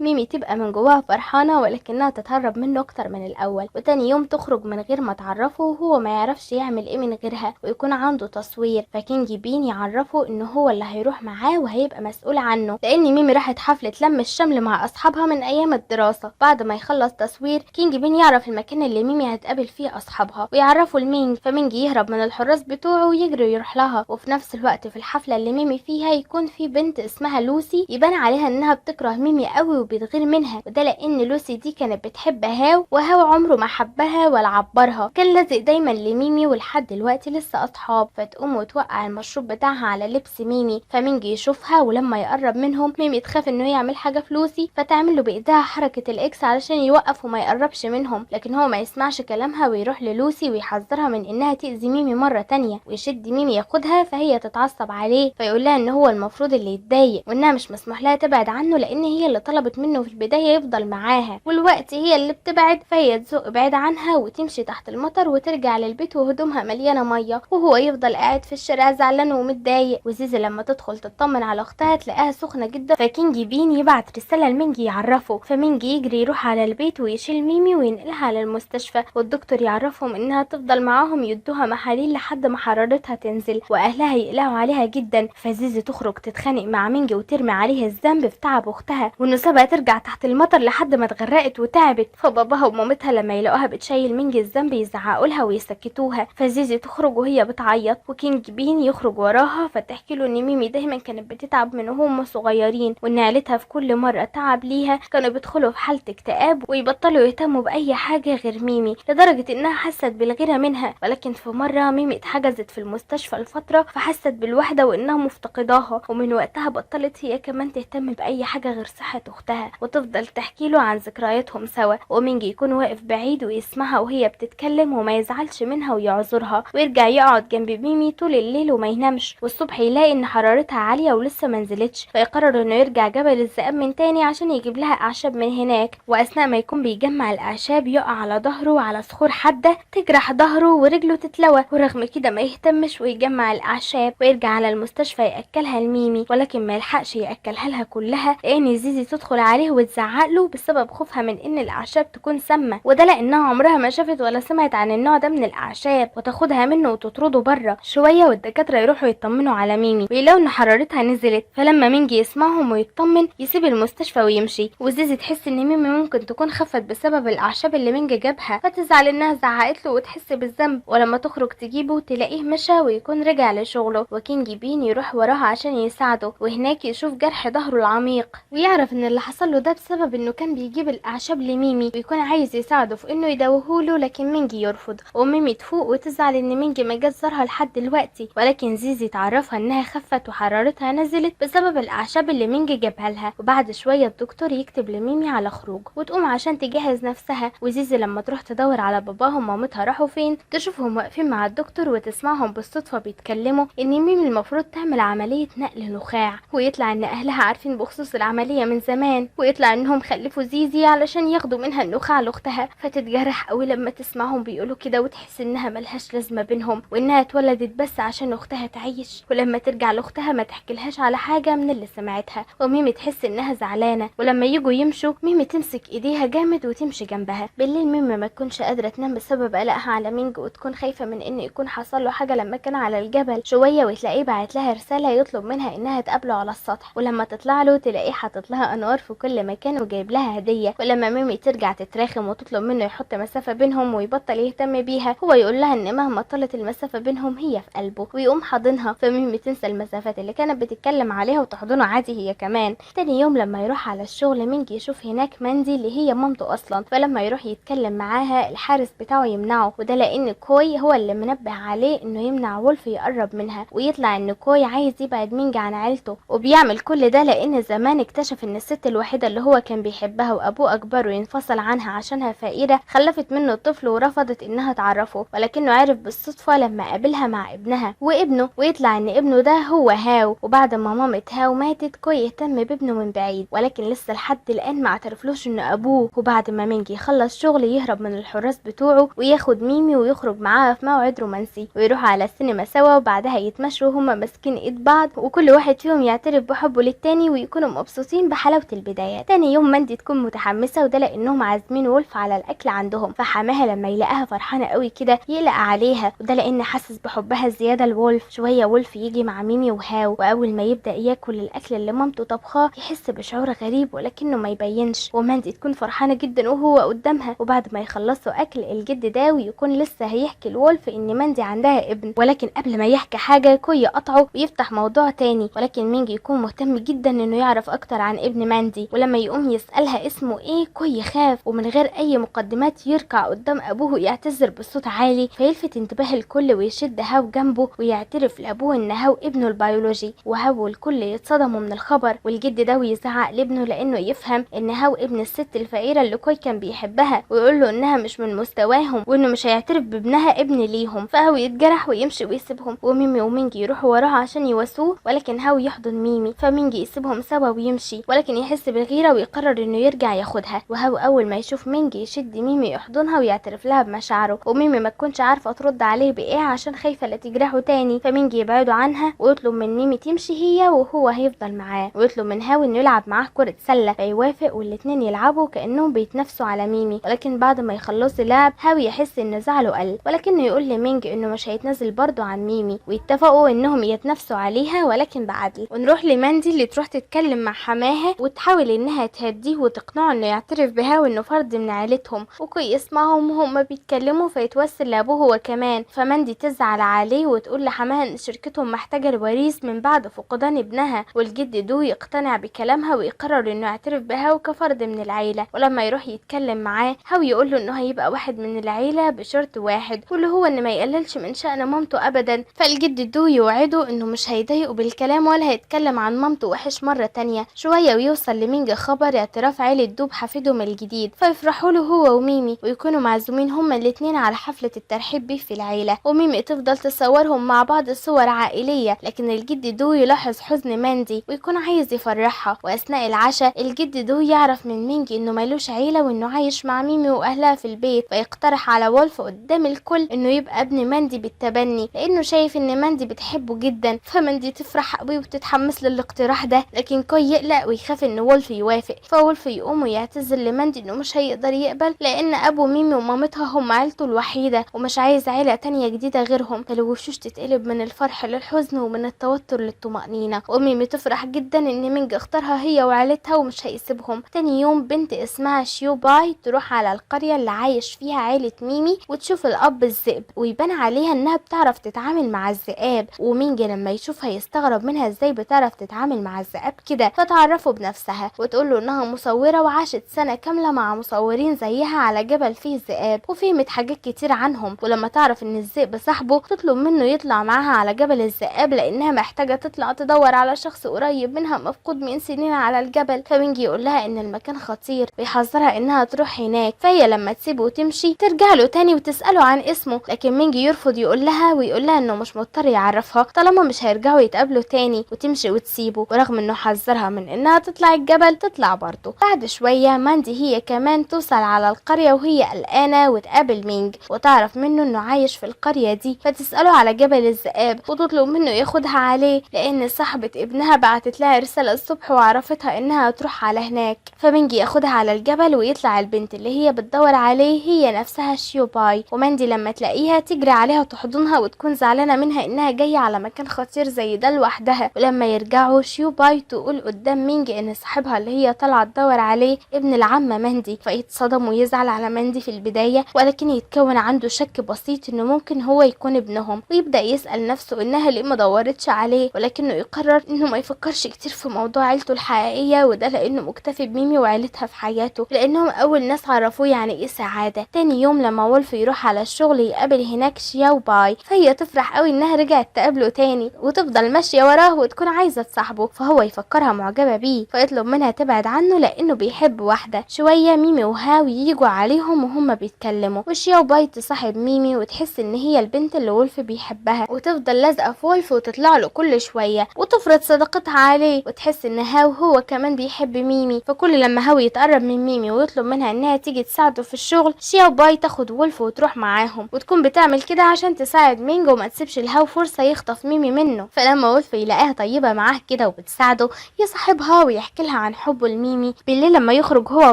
ميمي تبقى من جواها فرحانة ولكنها تتهرب منه اكتر من الاول. وتاني يوم تخرج من غير ما تعرفه وهو ما يعرفش يعمل ايه من غيرها ويكون عنده تصوير. فكينج بين يعرفه انه هو اللي هيروح معاه وهيبقى مسؤول عنه، لان ميمي راحت حفلة لم الشمل مع اصحابها من ايام الدراسة. بعد ما يخلص تصوير كينج بين يعرف المكان اللي ميمي هتقابل فيه اصحابها ويعرفه لمينج. فمينج يهرب من الحراس بتوعه ويجري ويروح لها. وفي نفس الوقت في الحفلة اللي ميمي فيها يكون في بنت اسمها لوسي يبان عليها انها بتكره ميمي قوي وبتغير منها، وده لان لوسي دي كانت بتحب هاو وهاو عمره ما حبها ولا عبرها، كان لازق دايما لميمي ولحد دلوقتي لسه اصحاب. فتقوم وتوقع المشروب بتاعها على لبس ميمي. فمينج يشوفها ولما يقرب منهم ميمي تخاف انه يعمل حاجة في لوسي فتعمل له بايدها حركة الاكس علشان يوقف وما يقربش منهم، لكن هو ما يسمعش كلامها ويروح للوسي ويحذرها من انها تأذي ميمي مرة تانية ويشد ميمي ياخدها. فهي تتعصب عليه فيقول لها ان هو المفروض اللي يتضايق وانها مش مسموح لها تبعد عنه لان هي اللي طلبت منه في البداية يفضل معاها، والوقت هي اللي بتبعد فهي تزق بعيد عنها وتمشي تحت المطر وترجع للبيت وهدومها مليانة مية وهو يفضل قاعد في الشارع زعلان ومتضايق. وزيزي لما تدخل تطمن على اختها تلاقيها سخنة جدا. فكينج بين يبعت رسالة لمينجي يعرفه. فمينجي يجري يروح على البيت ويشيل ميمي وينقلها على المستشفى، والدكتور يعرفهم انها تفضل معاهم يدوها محاليل لحد ما حرارتها تنزل واهلها يقلقوا عليها جدا. فزيزي تخرج تتخانق مع مينجي وترمي عليه الذنب في تعب اختها وانه سابها ترجع تحت المطر لحد ما اتغرقت وتعبت. فباباها ومامتها لما يلاقوها بتشيل مينجي الذنب يزعقوا لها ويسكتوها. فزيزي تخرج وهي بتعيط وكينج بين يخرج وراها فتحكي له ان ميمي دايما كانت بتتعب من وهم صغيرين وان عيلتها في كل مره تعب ليها كانوا بيدخلوا في حاله اكتئاب ويبطلوا يهتموا باي حاجه غير ميمي، لدرجه انها حست بالغيره منها. ولكن في مره ميمي اتحجزت في المستشفى لفتره فحست بالوحده وانها مفتقداها، ومن وقتها بطلت هي كمان تهتم باي حاجه غير صحه اختها وتفضل تحكي له عن ذكرياتهم سوا. ومينجي يكون واقف بعيد ويسمعها وهي بتتكلم وما يزعلش منها ويعذرها ويرجع يقعد جنب ميمي طول الليل وما ينامش. والصبح يلاقي ان حرارتها عاليه ولسه منزلتش فيقرر انه يرجع جبل الذئاب من تاني عشان يجيب لها اعشاب من هناك. واثناء ما يكون بيجمع الاعشاب يقع على ظهره على صخور حاده تجرح ظهره ورجله تتلوى، ورغم كده ما يهتمش ويجمع الاعشاب ويرجع على المستشفى ياكلها لميمي. ميمي، ولكن ما يلحقش ياكلها لها كلها لان زيزي تدخل عليه وتزعق له بسبب خوفها من ان الاعشاب تكون سامه، وده لانها عمرها ما شافت ولا سمعت عن النوع ده من الاعشاب، وتاخدها منه وتطرده بره. شويه والدكاتره يروحوا يطمنوا على ميمي ويلاقوا ان حرارتها نزلت، فلما مينجي يسمعهم ويطمن يسيب المستشفى ويمشي، وزيزي تحس ان ميمي ممكن تكون خفت بسبب الاعشاب اللي مينجي جابها، فتزعل انها زعقت له وتحس بالذنب، ولما تخرج تجيبه تلاقيه مشى ويكون رجع لشغله، وكينج بين يروح وراها عشان يساعده، وهناك يشوف جرح ظهره العميق ويعرف ان اللي حصل له ده بسبب انه كان بيجيب الاعشاب لميمي ويكون عايز يساعده في انه يدوهوله، لكن مينجي يرفض، وميمي تفوق وتزعل ان مينجي ما جاش زارها لحد دلوقتي، ولكن زيزي تعرفها انها خفت وحرارتها نزلت بسبب الاعشاب اللي مينجي جابها لها. وبعد شويه الدكتور يكتب لميمي على خروج وتقوم عشان تجهز نفسها، وزيزي لما تروح تدور على باباهم ومامتها راحوا فين تشوفهم واقفين مع الدكتور وتسمعهم بالصدفه بيتكلموا ان ميمي المفروض تعمل عمليه نقل نخاع، ويطلع ان اهلها عارفين بخصوص العمليه من زمان، ويطلع انهم خلفوا زيزي علشان ياخدوا منها النخاع لاختها، فتتجرح قوي لما تسمعهم بيقولوا كده وتحس انها ملهاش لازمه بينهم وانها اتولدت بس عشان اختها تعيش، ولما ترجع لاختها ما تحكيلهاش على حاجه من اللي سمعتها، وميمي تحس انها زعلانه، ولما يجوا يمشوا ميمي تمسك ايديها جامد وتمشي جنبها. بالليل ميمي ما تكونش قادره تنام بسبب قلقها على مينج، وتكون خايفه من ان يكون حصل له حاجه لما كان على الجبل. شويه وتلاقيه بعت لها رساله يطلب منها انها تقابله على السطح، ولما تطلع له تلاقيه حاطط لها انوار في كل مكان وجايب لها هديه، ولما ميمي ترجع تتراخم وتطلب منه يحط مسافه بينهم ويبطل يهتم بيها، هو يقول لها ان مهما طالت المسافه بينهم هي في قلبه، ويقوم حاضنها، فميمي تنسى المسافات اللي كانت بتتكلم عليها وتحضنه عادي هي كمان. تاني يوم لما يروح على الشغل مينجي يشوف هناك ماندي اللي هي مامته اصلا، فلما يروح يتكلم معاها الحارس بتاعه يمنعه، وده لان كوي هو اللي منبه عليه انه يمنع وولف يقرب منها، ويطلع ان كوي عايز يبعد مينجي عن عيلته، وبيعمل كل ده لان زمان اكتشف ان الست الوحيده اللي هو كان بيحبها وابوه اجبره ينفصل عنها عشانها فقيره خلفت منه طفل ورفضت انها تعرفه، ولكنه عرف بالصدفه لما قابلها مع ابنها وابنه، ويطلع ان ابنه ده هو هاو. وبعد ما مامة هاو ماتت كوي يهتم بابنه من بعيد، ولكن لسه لحد الان ما اعترفلوش انه ابوه. وبعد ما مينجي يخلص شغل يهرب من الحراس بتوعه وياخد ميمي ويخرج معاها في موعد رومانسي، ويروحوا على السينما سوا، وبعدها يتمشوا هما ماسكين ايد بعض وكل واحد فيهم يعترف بحبه للتاني ويكونوا مبسوطين بحلاوه البدايات. تاني يوم ماندي تكون متحمسه، وده لانهم عازمين وولف على الاكل عندهم، فحماها لما يلاقيها فرحانه قوي كده يقلق عليها، وده لان حاسس بحبها زياده لولف. شويه وولف يجي مع ميمي وهاو، واول ما يبدا ياكل الاكل اللي مامته طبخاه يحس بشعور غريب ولكنه ما يبينش، وماندي تكون فرحانه جدا وهو قدامها. وبعد ما يخلصوا اكل الجد ده ويكون لسه هيحكي لولف ان ماندي عندها ابن، ولكن قبل ما يحكي حاجه كوي يقطعه ويفتح موضوع تاني، ولكن مينجي يكون مهتم جدا انه يعرف اكتر عن ابن ماندي، ولما يقوم يسالها اسمه ايه كوي يخاف، ومن غير اي مقدمات يركع قدام ابوه ويعتذر بصوت عالي، فيلفت انتباه الكل ويشد هاو جنبه ويعترف لابوه ان هاو ابنه البيولوجي، وهاو الكل يتصدموا من الخبر، والجد ده ويزعق لابنه لانه يفهم ان هاو ابن الست الفقيره اللي كوي كان بيحبها، ويقول له انها مش من مستواهم وانه مش هيعترف بابنها ابن ليهم، فهاو يتجرح ويمشي ويسيبهم، وميمي ومينجي يروحوا وراها عشان يواسوه، ولكن هاو يحضن ميمي، فمينجي يسيبهم سوا ويمشي، ولكن يحس بالغيره ويقرر انه يرجع ياخدها، وهاو اول ما يشوف مينجي يشد ميمي يحضنها ويعترف لها بمشاعره، وميمي ما تكونش عارفه ترد عليه بايه عشان خايفه لا تجرحه تاني، فمينجي يبعدوا عنها ويطلب من ميمي تمشي هي وهو هيفضل معاه، ويطلب من هاو انه يلعب معاه كره سله، فيوافق والاتنين يلعبوا كانهم بيتنافسوا على ميمي، ولكن بعد ما يخلصوا لعب هاو يحس ان زعله قل، ولكنه يقول لمينجي انه مش هيتنازل برضه عن ميمي، ويتفقوا انهم يتنافسوا عليها ولكن بعدل. ونروح لماندي اللي تروح تتكلم مع حماها وتحاول انها تهديه وتقنعه انه يعترف بهاو انه فرد من عيلتهم، وكوي يسمعهم وهم بيتكلموا فيتوسل لابوه هو كمان، فماندي تزعل عليه وتقول لحماها ان شركتهم محتاجه الوريث من بعد فقدان ابنها، والجد دو يقتنع بكلامها ويقرر انه يعترف بهاو كفرد من العيله، ولما يروح يتكلم معاه هاو يقول له انه هيبقى واحد من العيله بشرط واحد، واللي هو ان ما يقللش من شأن مامته ابدا، فالجد دو يوعده انه مش هيضايقه بالكلام ولا هيتكلم عن مامته وحش مره تانية. شويه ويوصل لمينجا خبر اعتراف عيله دو بحفيدهم الجديد، فيفرحوا له هو وميمي ويكونوا معزومين هما الاتنين على حفله الترحيب بيه في العيله، وميمي تفضل تصورهم مع بعض صور عائليه، لكن الجد دو يلاحظ حزن ماندي ويكون عايز يفرحها، واثناء العشاء الجد دو يعرف من مينجي انه مالوش عيله وانه عايش مع ميمي واهلها في البيت، فيقترح على وولف قدام الكل انه يبقى ابن ماندي بالتبني لانه شايف ان ماندي بتحبه جدا، فماندي تفرح تفرح قوي وتتحمس للاقتراح ده، لكن كوي يقلق ويخاف ان وولف يوافق. فولف يقوم ويعتذر لماندي انه مش هيقدر يقبل لان ابو ميمي ومامتها هم عيلته الوحيده ومش عايز عيله تانية جديده غيرهم. فالوشوش تتقلب من الفرح للحزن ومن التوتر للطمأنينة، وميمي تفرح جدا ان مينج اختارها هي وعيلتها ومش هيسيبهم. تاني يوم بنت اسمها شيو باي تروح على القريه اللي عايش فيها عيله ميمي وتشوف الاب الذئب، ويبان عليها انها بتعرف تتعامل مع الذئاب. ومينج لما يشوفها يستغرب منها ازاي بتعرف تتعامل مع الذئاب كده، فتعرفه بنفسها وتقوله انها مصوره وعاشت سنه كامله مع مصورين زيها على جبل فيه ذئاب وفهمت حاجات كتير عنهم. ولما تعرف ان الذئب صاحبه تطلب منه يطلع معاها على جبل الذئاب لانها محتاجه تطلع تدور على شخص قريب منها مفقود من سنين على الجبل. فمينج يقول لها ان المكان خطير ويحذرها انها تروح هناك، فهي لما تسيبه وتمشي ترجع له تاني وتساله عن اسمه، لكن مينج يرفض يقول لها ويقول لها انه مش مضطر يعرفها طالما مش هيرجعوا يتقابلوا تاني، وتمشي وتسيبه. ورغم انه حذرها من انها تطلع الجبل تطلع برضه. بعد شويه ماندي هي كمان توصل على القريه وهي قلقانه وتقابل مينج وتعرف منه انه عايش في القريه دي، فتساله على جبل الذئاب وتطلب منه ياخدها عليه لان صاحبه ابنها بعتت لها رساله الصبح وعرفتها انها تروح على هناك. فمينج ياخدها على الجبل ويطلع البنت اللي هي بتدور عليه هي نفسها شيو باي، وماندي لما تلاقيها تجري عليها تحضنها وتكون زعلانه منها انها جايه على مكان خطير زي ده لوحدها. ولما يرجعوا شيو باي تقول قدام مينج ان صاحبها اللي هي طالعه تدور عليه ابن العمه ماندي، فيتصدم ويزعل على ماندي في البدايه، ولكن يتكون عنده شك بسيط انه ممكن هو يكون ابنهم، ويبدا يسال نفسه انها ليه ما دورتش عليه، ولكنه يقرر انه ما يفكرش كتير في موضوع عيلته الحقيقيه، وده لانه مكتفي بميمي وعيلتها في حياته لانهم اول ناس عرفوه يعني ايه سعاده. تاني يوم لما وولف يروح على الشغل يقابل هناك شياو باي، فهي تفرح قوي انها رجعت تقابله تاني وتفضل ماشيه وراه وتكون عايزه تصاحبه، فهو يفكرها معجبه بيه فيطلب منها تبعد عنه لانه بيحب واحده. شويه ميمي وهاو ييجوا عليهم وهم بيتكلموا، وشياو باي تصاحب ميمي وتحس ان هي البنت اللي وولف بيحبها وتفضل لازقه في وولف وتطلع له كل شويه وتفرض صداقتها عليه، وتحس ان هاو هو كمان بيحب ميمي. فكل لما هاو يتقرب من ميمي ويطلب منها انها تيجي تساعده في الشغل شياو باي تاخد وولف وتروح معاهم، وتكون بتعمل كده عشان تساعد مينج وما تسيبش الهاو فرصه يخطف ميمي منه. فلما وولف يلاقيها طيبه معاه كده وبتساعده يصاحبها ويحكي لها عن حبه لميمي. بالليل لما يخرج هو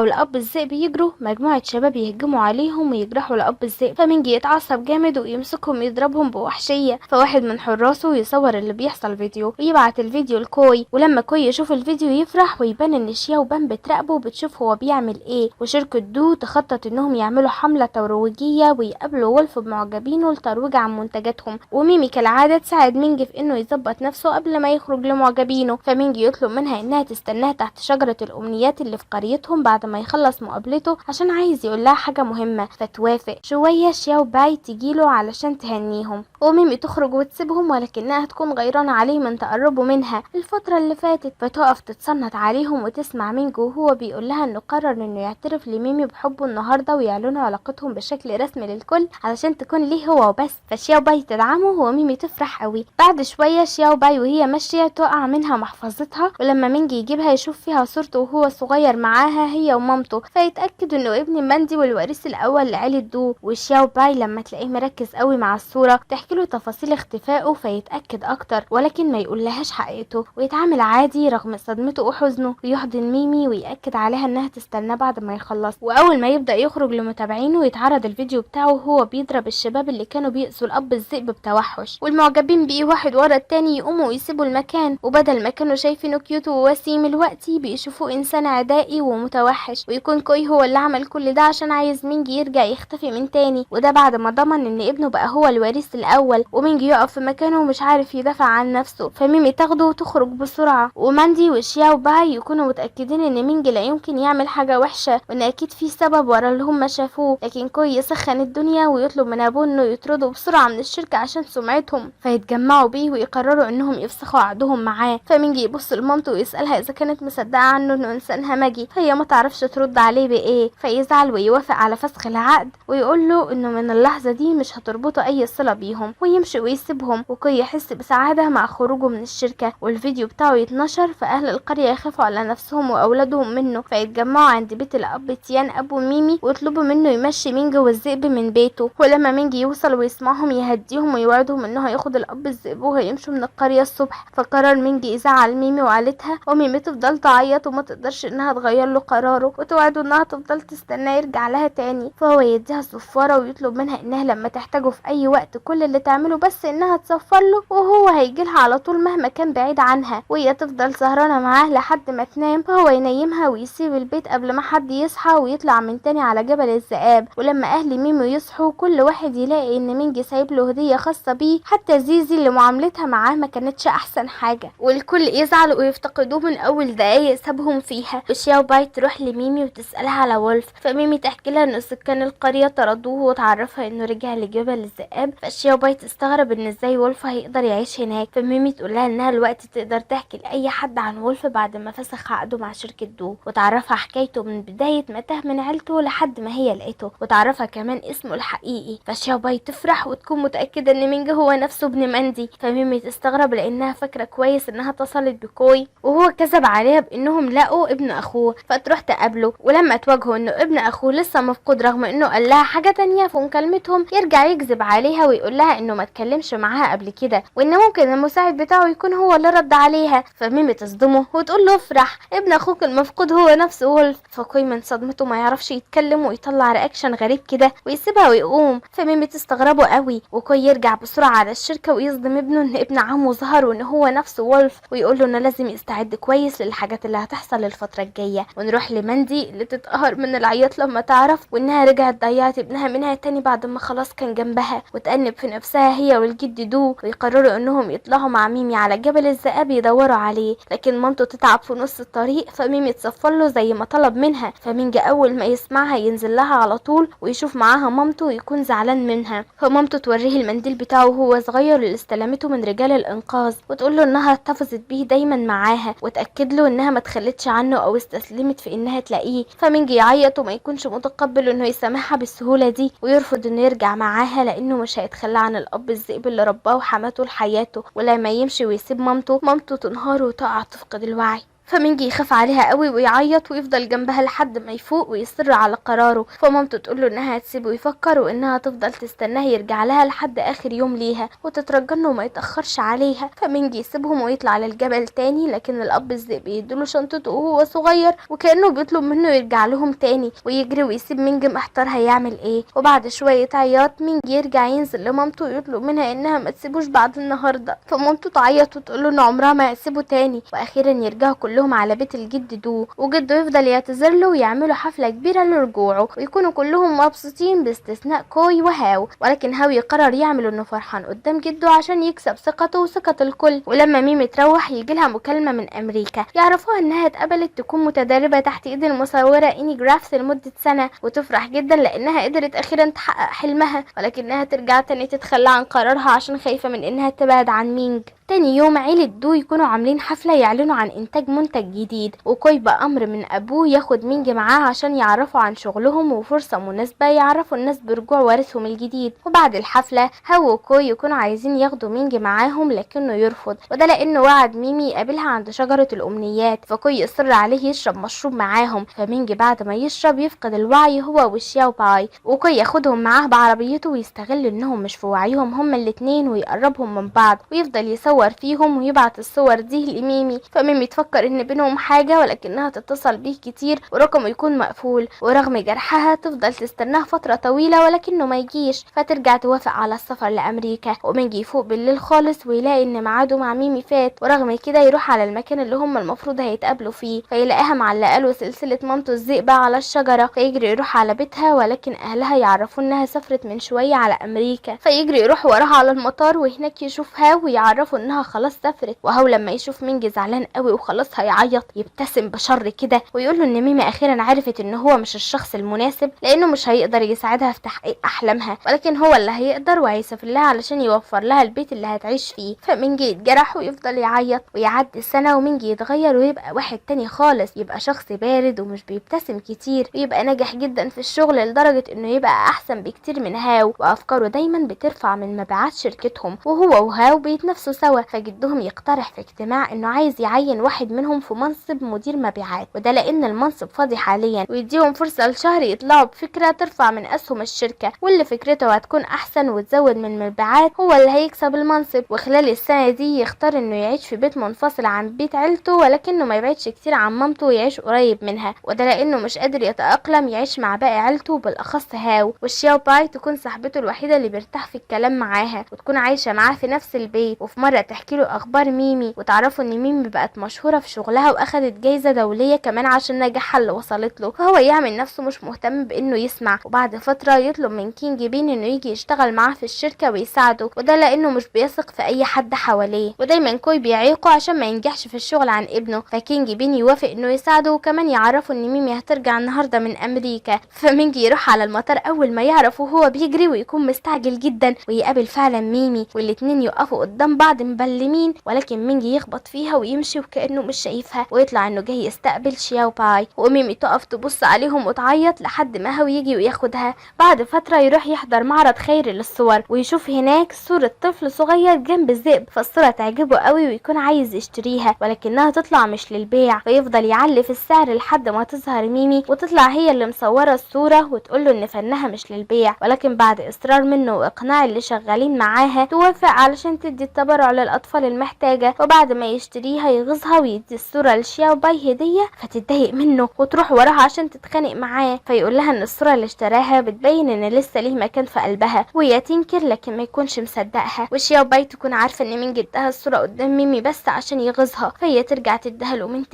والاب الذئب يجروا مجموعه شباب يهجموا عليهم ويجرحوا الاب الذئب، فمينج يتعصب جامد ويمسكهم يضربهم بوحشيه. فواحد من حراسه يصور اللي بيحصل فيديو ويبعت الفيديو لكوي، ولما كوي يشوف الفيديو يفرح ويبان ان شياو بان بتراقبه وبتشوف هو بيعمل ايه. وشركه دو تخطط انهم يعملوا حمله ترويجيه ويقابلوا وولف بمعجبينه لترويج عن منتجاتهم، وميمي كالعاده تساعد مينج في انه يظبط نفسه قبل ما يخرج لمعجبينه. فمينج يطلب منها انها تستناه تحت شجره الامنيات اللي في قريتهم بعد ما يخلص مقابلته عشان عايز يقول لها حاجه مهمه، فتوافق. شويه شياو باي تجيله علشان تهنيهم، وميمي تخرج وتسيبهم ولكنها تكون غيرانه عليه من تقربه منها الفتره اللي فاتت، فتقف تتصنت عليهم وتسمع مينج وهو بيقول لها انه قرر انه يعترف لميمي بحبه النهارده ويعلنوا علاقتهم بشكل رسمي للكل علشان تكون ليه هو وبس. فشياو باي تدعمه وميمي تفرح قوي. بعد شويه شياو باي وهي ماشيه تقع منها محفظتها، ولما مينج يجيبها يشوف فيها صورته وهو صغير معاها هي ومامته، فيتاكد انه ابن ماندي والوريث الاول لعيله دو. وشياو باي لما تلاقيه مركز قوي مع الصوره تحكي له تفاصيل اختفائه فيتاكد اكتر، ولكن ما يقولهاش حقيقته ويتعامل عادي رغم صدمته وحزنه، ويحضن ميمي ويأكد عليها انها تستناه بعد ما يخلص. واول ما يبدا يخرج لمتابعينه يتعرض الفيديو بتاعه وهو بيضرب الشباب اللي كانوا بيأذوا الاب الذئب بتوحش، والمعجبين بيه واحد ورا التاني يقوموا ويسيبوا المكان، وبدل ما كانوا شايفينه كيوت ووسيم الوقتي بيشوفوه انسان عدائي ومتوحش. ويكون كوي هو اللي عمل كل ده عشان عايز مينج يرجع يختفي من تاني، وده بعد ما ضمن ان ابنه بقى هو الوريث الاول، ومينج يقف في مكانه ومش عارف يدافع عن نفسه. فميمي تاخده وتخرج بسرعه، وماندي وشياو باي يكونوا متاكدين ان مينج لا يمكن يعمل حاجه وحشه وان اكيد في سبب ورا اللي هم شافوه، لكن كوي يسخن الدنيا ويطلب من ابوه انه يطرده بسرعه من الشركه عشان سمعتهم، فيتجمعوا بيه ويقرروا انهم يفسخوا عقدهم معاه. فمينج يبص لمامته ويسالها اذا كانت مصدقه عنه انه انسان همجي، فهي ما تعرفش ترد عليه بايه، فيزعل ويوافق على فسخ العقد ويقول له انه من اللحظه دي مش هتربطه اي صله بيهم، ويمشي ويسيبهم. وكوي يحس بسعاده مع خروجه من الشركه، والفيديو بتاعه يتنشر فاهل القريه يخافوا على نفسهم واولادهم منه، فيتجمعوا عند بيت الاب تيان ابو ميمي ويطلبوا منه يمشي مينج والذئب من بيته. ولما مينج يوصل ويسمعهم يهديهم ويوعدهم انه هياخد الاب الذئب وهيمشوا من القريه الصبح. فقرر مينجي يزعل ميمي وعيلتها، وميمي تفضل تعيط وما تقدرش انها تغير له قراره، وتوعده انها تفضل تستناه يرجع لها تاني. فهو يديها الصفارة ويطلب منها انها لما تحتاجه في اي وقت كل اللي تعمله بس انها تصفر له، وهو هيجيلها على طول مهما كان بعيد عنها، وهي تفضل سهرانة معاه لحد ما تنام. فهو ينيمها ويسيب البيت قبل ما حد يصحى، ويطلع من تاني على جبل الذئاب. ولما اهل ميمو يصحوا كل واحد يلاقي ان مينجي سايب له هدية خاصة بيه، حتى زيزي اللي معاملتها معاه ما كانتش احسن حاجة، والكل يزعل ويفتقدوه من اول دقايق سابهم فيها. وشياو باي تروح لميمي وتسألها على وولف، فميمي تحكي لها ان سكان القرية طردوه وتعرفها انه رجع لجبل الذئاب. فشياو باي تستغرب ان ازاي وولف هيقدر يعيش هناك. فميمي تقول لها انها الوقت تقدر تحكي لاي حد عن وولف بعد ما فسخ عقده مع شركة دو، وتعرفها حكايته من بداية ما تاه من عيلته لحد ما هي لقيته، وتعرفها كمان اسمه الحقيقي. فشياو باي تفرح وتكون متأكدة ان مينج هو نفسه ابن ماندي. فميمي تستغرب لانها فاكرة كويس انها اتصلت بكوي وهو كذب عليها بانهم لقوا ابن اخوه. فتروح تقابله، ولما تواجهه انه ابن اخوه لسه مفقود رغم انه قال لها حاجة تانية في مكالمتهم، يرجع يكذب عليها ويقول لها انه ما اتكلمش معاها قبل كده، وان ممكن المساعد بتاعه يكون هو اللي رد عليها. فميمي تصدمه وتقول له افرح، ابن اخوك المفقود هو نفسه وولف. فكوي من صدمته ما يعرفش يتكلم ويطلع رياكشن غريب كده ويسيبها ويقوم. فميمي تستغربه قوي، وكوي يرجع بسرعة على الشركة ويصدم ابنه ان ابن عمه ظهر وان هو نفسه وولف، ويقول له انه لازم يستعد كويس للحاجات اللي هتحصل الفترة الجاية. ونروح لماندي اللي تتقهر من العياط لما تعرف وانها رجعت ضيعت ابنها منها تاني بعد ما خلاص كان جنبها، وتأنب في نفسها هي والجد دو، ويقرروا انهم يطلعوا مع ميمي على جبل الذئاب يدوروا عليه. لكن مامته تتعب في نص الطريق، فميمي تصفر له زي ما طلب منها. فمينجي اول ما يسمعها ينزل لها على طول ويشوف معاها مامته ويكون زعلان منها. فمامته توريه المنديل بتاعه وهو صغير اللي استلمته من رجال الانقاذ، وتقول له انها احتفظت بيه دايما معاها، وتأكد له انها ما تخلتش عنه او استسلمت في انها تلاقيه. فمينجي يعيط وما يكونش متقبل انه يسامحها بالسهولة دي، ويرفض انه يرجع معاها لانه مش هيتخلى عن الاب الذئب اللي رباه وحماته لحياته. ولما يمشي ويسيب مامته تنهار وتقع تفقد الوعي. فمينجي يخاف عليها قوي ويعيط ويفضل جنبها لحد ما يفوق ويصر على قراره. فمامته تقول له انها هتسيبه يفكر وانها تفضل تستناه يرجع لها لحد اخر يوم ليها، وتترجى انه ما يتاخرش عليها. فمينجي يسيبهم ويطلع للجبل تاني، لكن الاب الذئب يديله شنطته وهو صغير وكانه بيطلب منه يرجع لهم تاني، ويجري ويسيب مينجي محتار هيعمل ايه. وبعد شويه عياط مينجي يرجع ينزل لمامته ويطلب منها انها ما تسيبوش بعد النهارده. فمامته تعيط وتقول له ان عمرها ما هتسيبه تاني. واخيرا يرجعوا كلهم على بيت الجد دو، وجده يفضل يعتذر له ويعملوا حفلة كبيرة لرجوعه، ويكونوا كلهم مبسوطين باستثناء كوي وهاو. ولكن هاو يقرر يعمل انه فرحان قدام جده عشان يكسب ثقته وثقة الكل. ولما ميمي تروح يجيلها مكالمة من امريكا يعرفوها انها اتقبلت تكون متدربة تحت ايد المصورة إني جرافس لمدة سنة، وتفرح جدا لانها قدرت اخيرا تحقق حلمها، ولكنها ترجع تاني تتخلى عن قرارها عشان خايفة من انها تبعد عن مينج. تاني يوم عيلة دو يكونوا عاملين حفلة يعلنوا عن انتاج منتج جديد، وكوي بأمر من ابوه ياخد مينج معاه عشان يعرفوا عن شغلهم وفرصة مناسبة يعرفوا الناس برجوع وارثهم الجديد. وبعد الحفلة هاو وكوي يكونوا عايزين ياخدوا مينج معاهم لكنه يرفض، وده لانه وعد ميمي يقابلها عند شجرة الامنيات. فكوي يصر عليه يشرب مشروب معاهم. فمينج بعد ما يشرب يفقد الوعي هو وشياو باي، وكوي ياخدهم معاه بعربيته ويستغل انهم مش في وعيهم هما الاتنين ويقربهم من بعض، ويفضل يصور فيهم ويبعت الصور دي لميمي. فميمي تفكر ان بينهم حاجة ولكنها تتصل بيه كتير ورقمه يكون مقفول، ورغم جرحها تفضل تستناه فترة طويلة ولكنه ما يجيش. فترجع توافق على السفر لامريكا، وميجي يفوق بالليل خالص ويلاقي ان ميعاده مع ميمي فات، ورغم كده يروح على المكان اللي هم المفروض هيتقابلوا فيه. فيلاقيها معلقه له سلسلة مامته الذئبة على الشجرة. فيجري يروح على بيتها، ولكن اهلها يعرفوا انها سافرت من شوية على امريكا. فيجري يروح وراها على المطار، وهناك يشوفها ويعرفوا انها خلاص سافرت. وهو لما يشوف مينجي زعلان قوي وخلاص هيعيط يبتسم بشر كده ويقول له ان ميمي اخيرا عرفت ان هو مش الشخص المناسب، لانه مش هيقدر يساعدها في تحقيق احلامها، ولكن هو اللي هيقدر وهيسافر لها علشان يوفر لها البيت اللي هتعيش فيه. فمينجي يتجرح ويفضل يعيط، ويعدي سنة ومينجي يتغير ويبقى واحد تاني خالص، يبقى شخص بارد ومش بيبتسم كتير، ويبقى ناجح جدا في الشغل لدرجة انه يبقى احسن بكتير من هاو، وافكاره دايما بترفع من مبيعات شركتهم. وهو وهاو بيتنافسوا سوا. فجدهم يقترح في اجتماع انه عايز يعين واحد منهم عليهم في منصب مدير مبيعات، وده لان المنصب فاضي حاليا، ويديهم فرصة لشهر يطلعوا بفكرة ترفع من اسهم الشركة، واللي فكرته هتكون احسن وتزود من المبيعات هو اللي هيكسب المنصب. وخلال السنة دي يختار انه يعيش في بيت منفصل عن بيت عيلته، ولكنه ما يبعدش كتير عن مامته ويعيش قريب منها، وده لانه مش قادر يتأقلم يعيش مع باقي عيلته، بالاخص هاو. والشياو باي تكون صاحبته الوحيدة اللي بيرتاح في الكلام معاها، وتكون عايشة معاه في نفس البيت. وفي مرة تحكي له اخبار ميمي، وتعرفوا ان ميمي بقت مشهورة في شغلها واخدت جايزة دولية كمان عشان نجاحها اللي وصلت له، فهو يعمل نفسه مش مهتم بانه يسمع. وبعد فترة يطلب من كينج بين انه يجي يشتغل معاه في الشركة ويساعده، وده لانه مش بيثق في اي حد حواليه، ودايما كوي بيعيقه عشان ما ينجحش في الشغل عن ابنه. فكينج بين يوافق انه يساعده، وكمان يعرفه ان ميمي هترجع النهارده من امريكا. فمينجي يروح على المطار اول ما يعرف وهو بيجري، ويكون مستعجل جدا ويقابل فعلا ميمي، والاتنين يقفوا قدام بعض مبلمين، ولكن مينجي يخبط فيها ويمشي وكانه مش شايفها، ويطلع انه جاي يستقبل شياو باي. وميمي تقف تبص عليهم وتعيط لحد ما هو يجي وياخدها. بعد فترة يروح يحضر معرض خيري للصور، ويشوف هناك صورة طفل صغير جنب الذئب، فالصورة تعجبه قوي ويكون عايز يشتريها، ولكنها تطلع مش للبيع، فيفضل يعلي في السعر لحد ما تظهر ميمي وتطلع هي اللي مصورة الصورة، وتقوله ان فنها مش للبيع. ولكن بعد اصرار منه واقناع اللي شغالين معاها توافق علشان تدي التبرع للاطفال المحتاجة. وبعد ما يشتريها يغيظها ويدي الصورة لشياو باي هدية، فتتضايق منه وتروح وراها عشان تتخانق معاه، فيقول لها ان الصورة اللي اشتراها بتبين ان لسه ليه مكان في قلبها، وهي تنكر لكن ما يكونش مصدقها. وشياو باي تكون عارفة ان مين جدها الصورة قدام ميمي بس عشان يغيظها، فهي ترجع تديها له من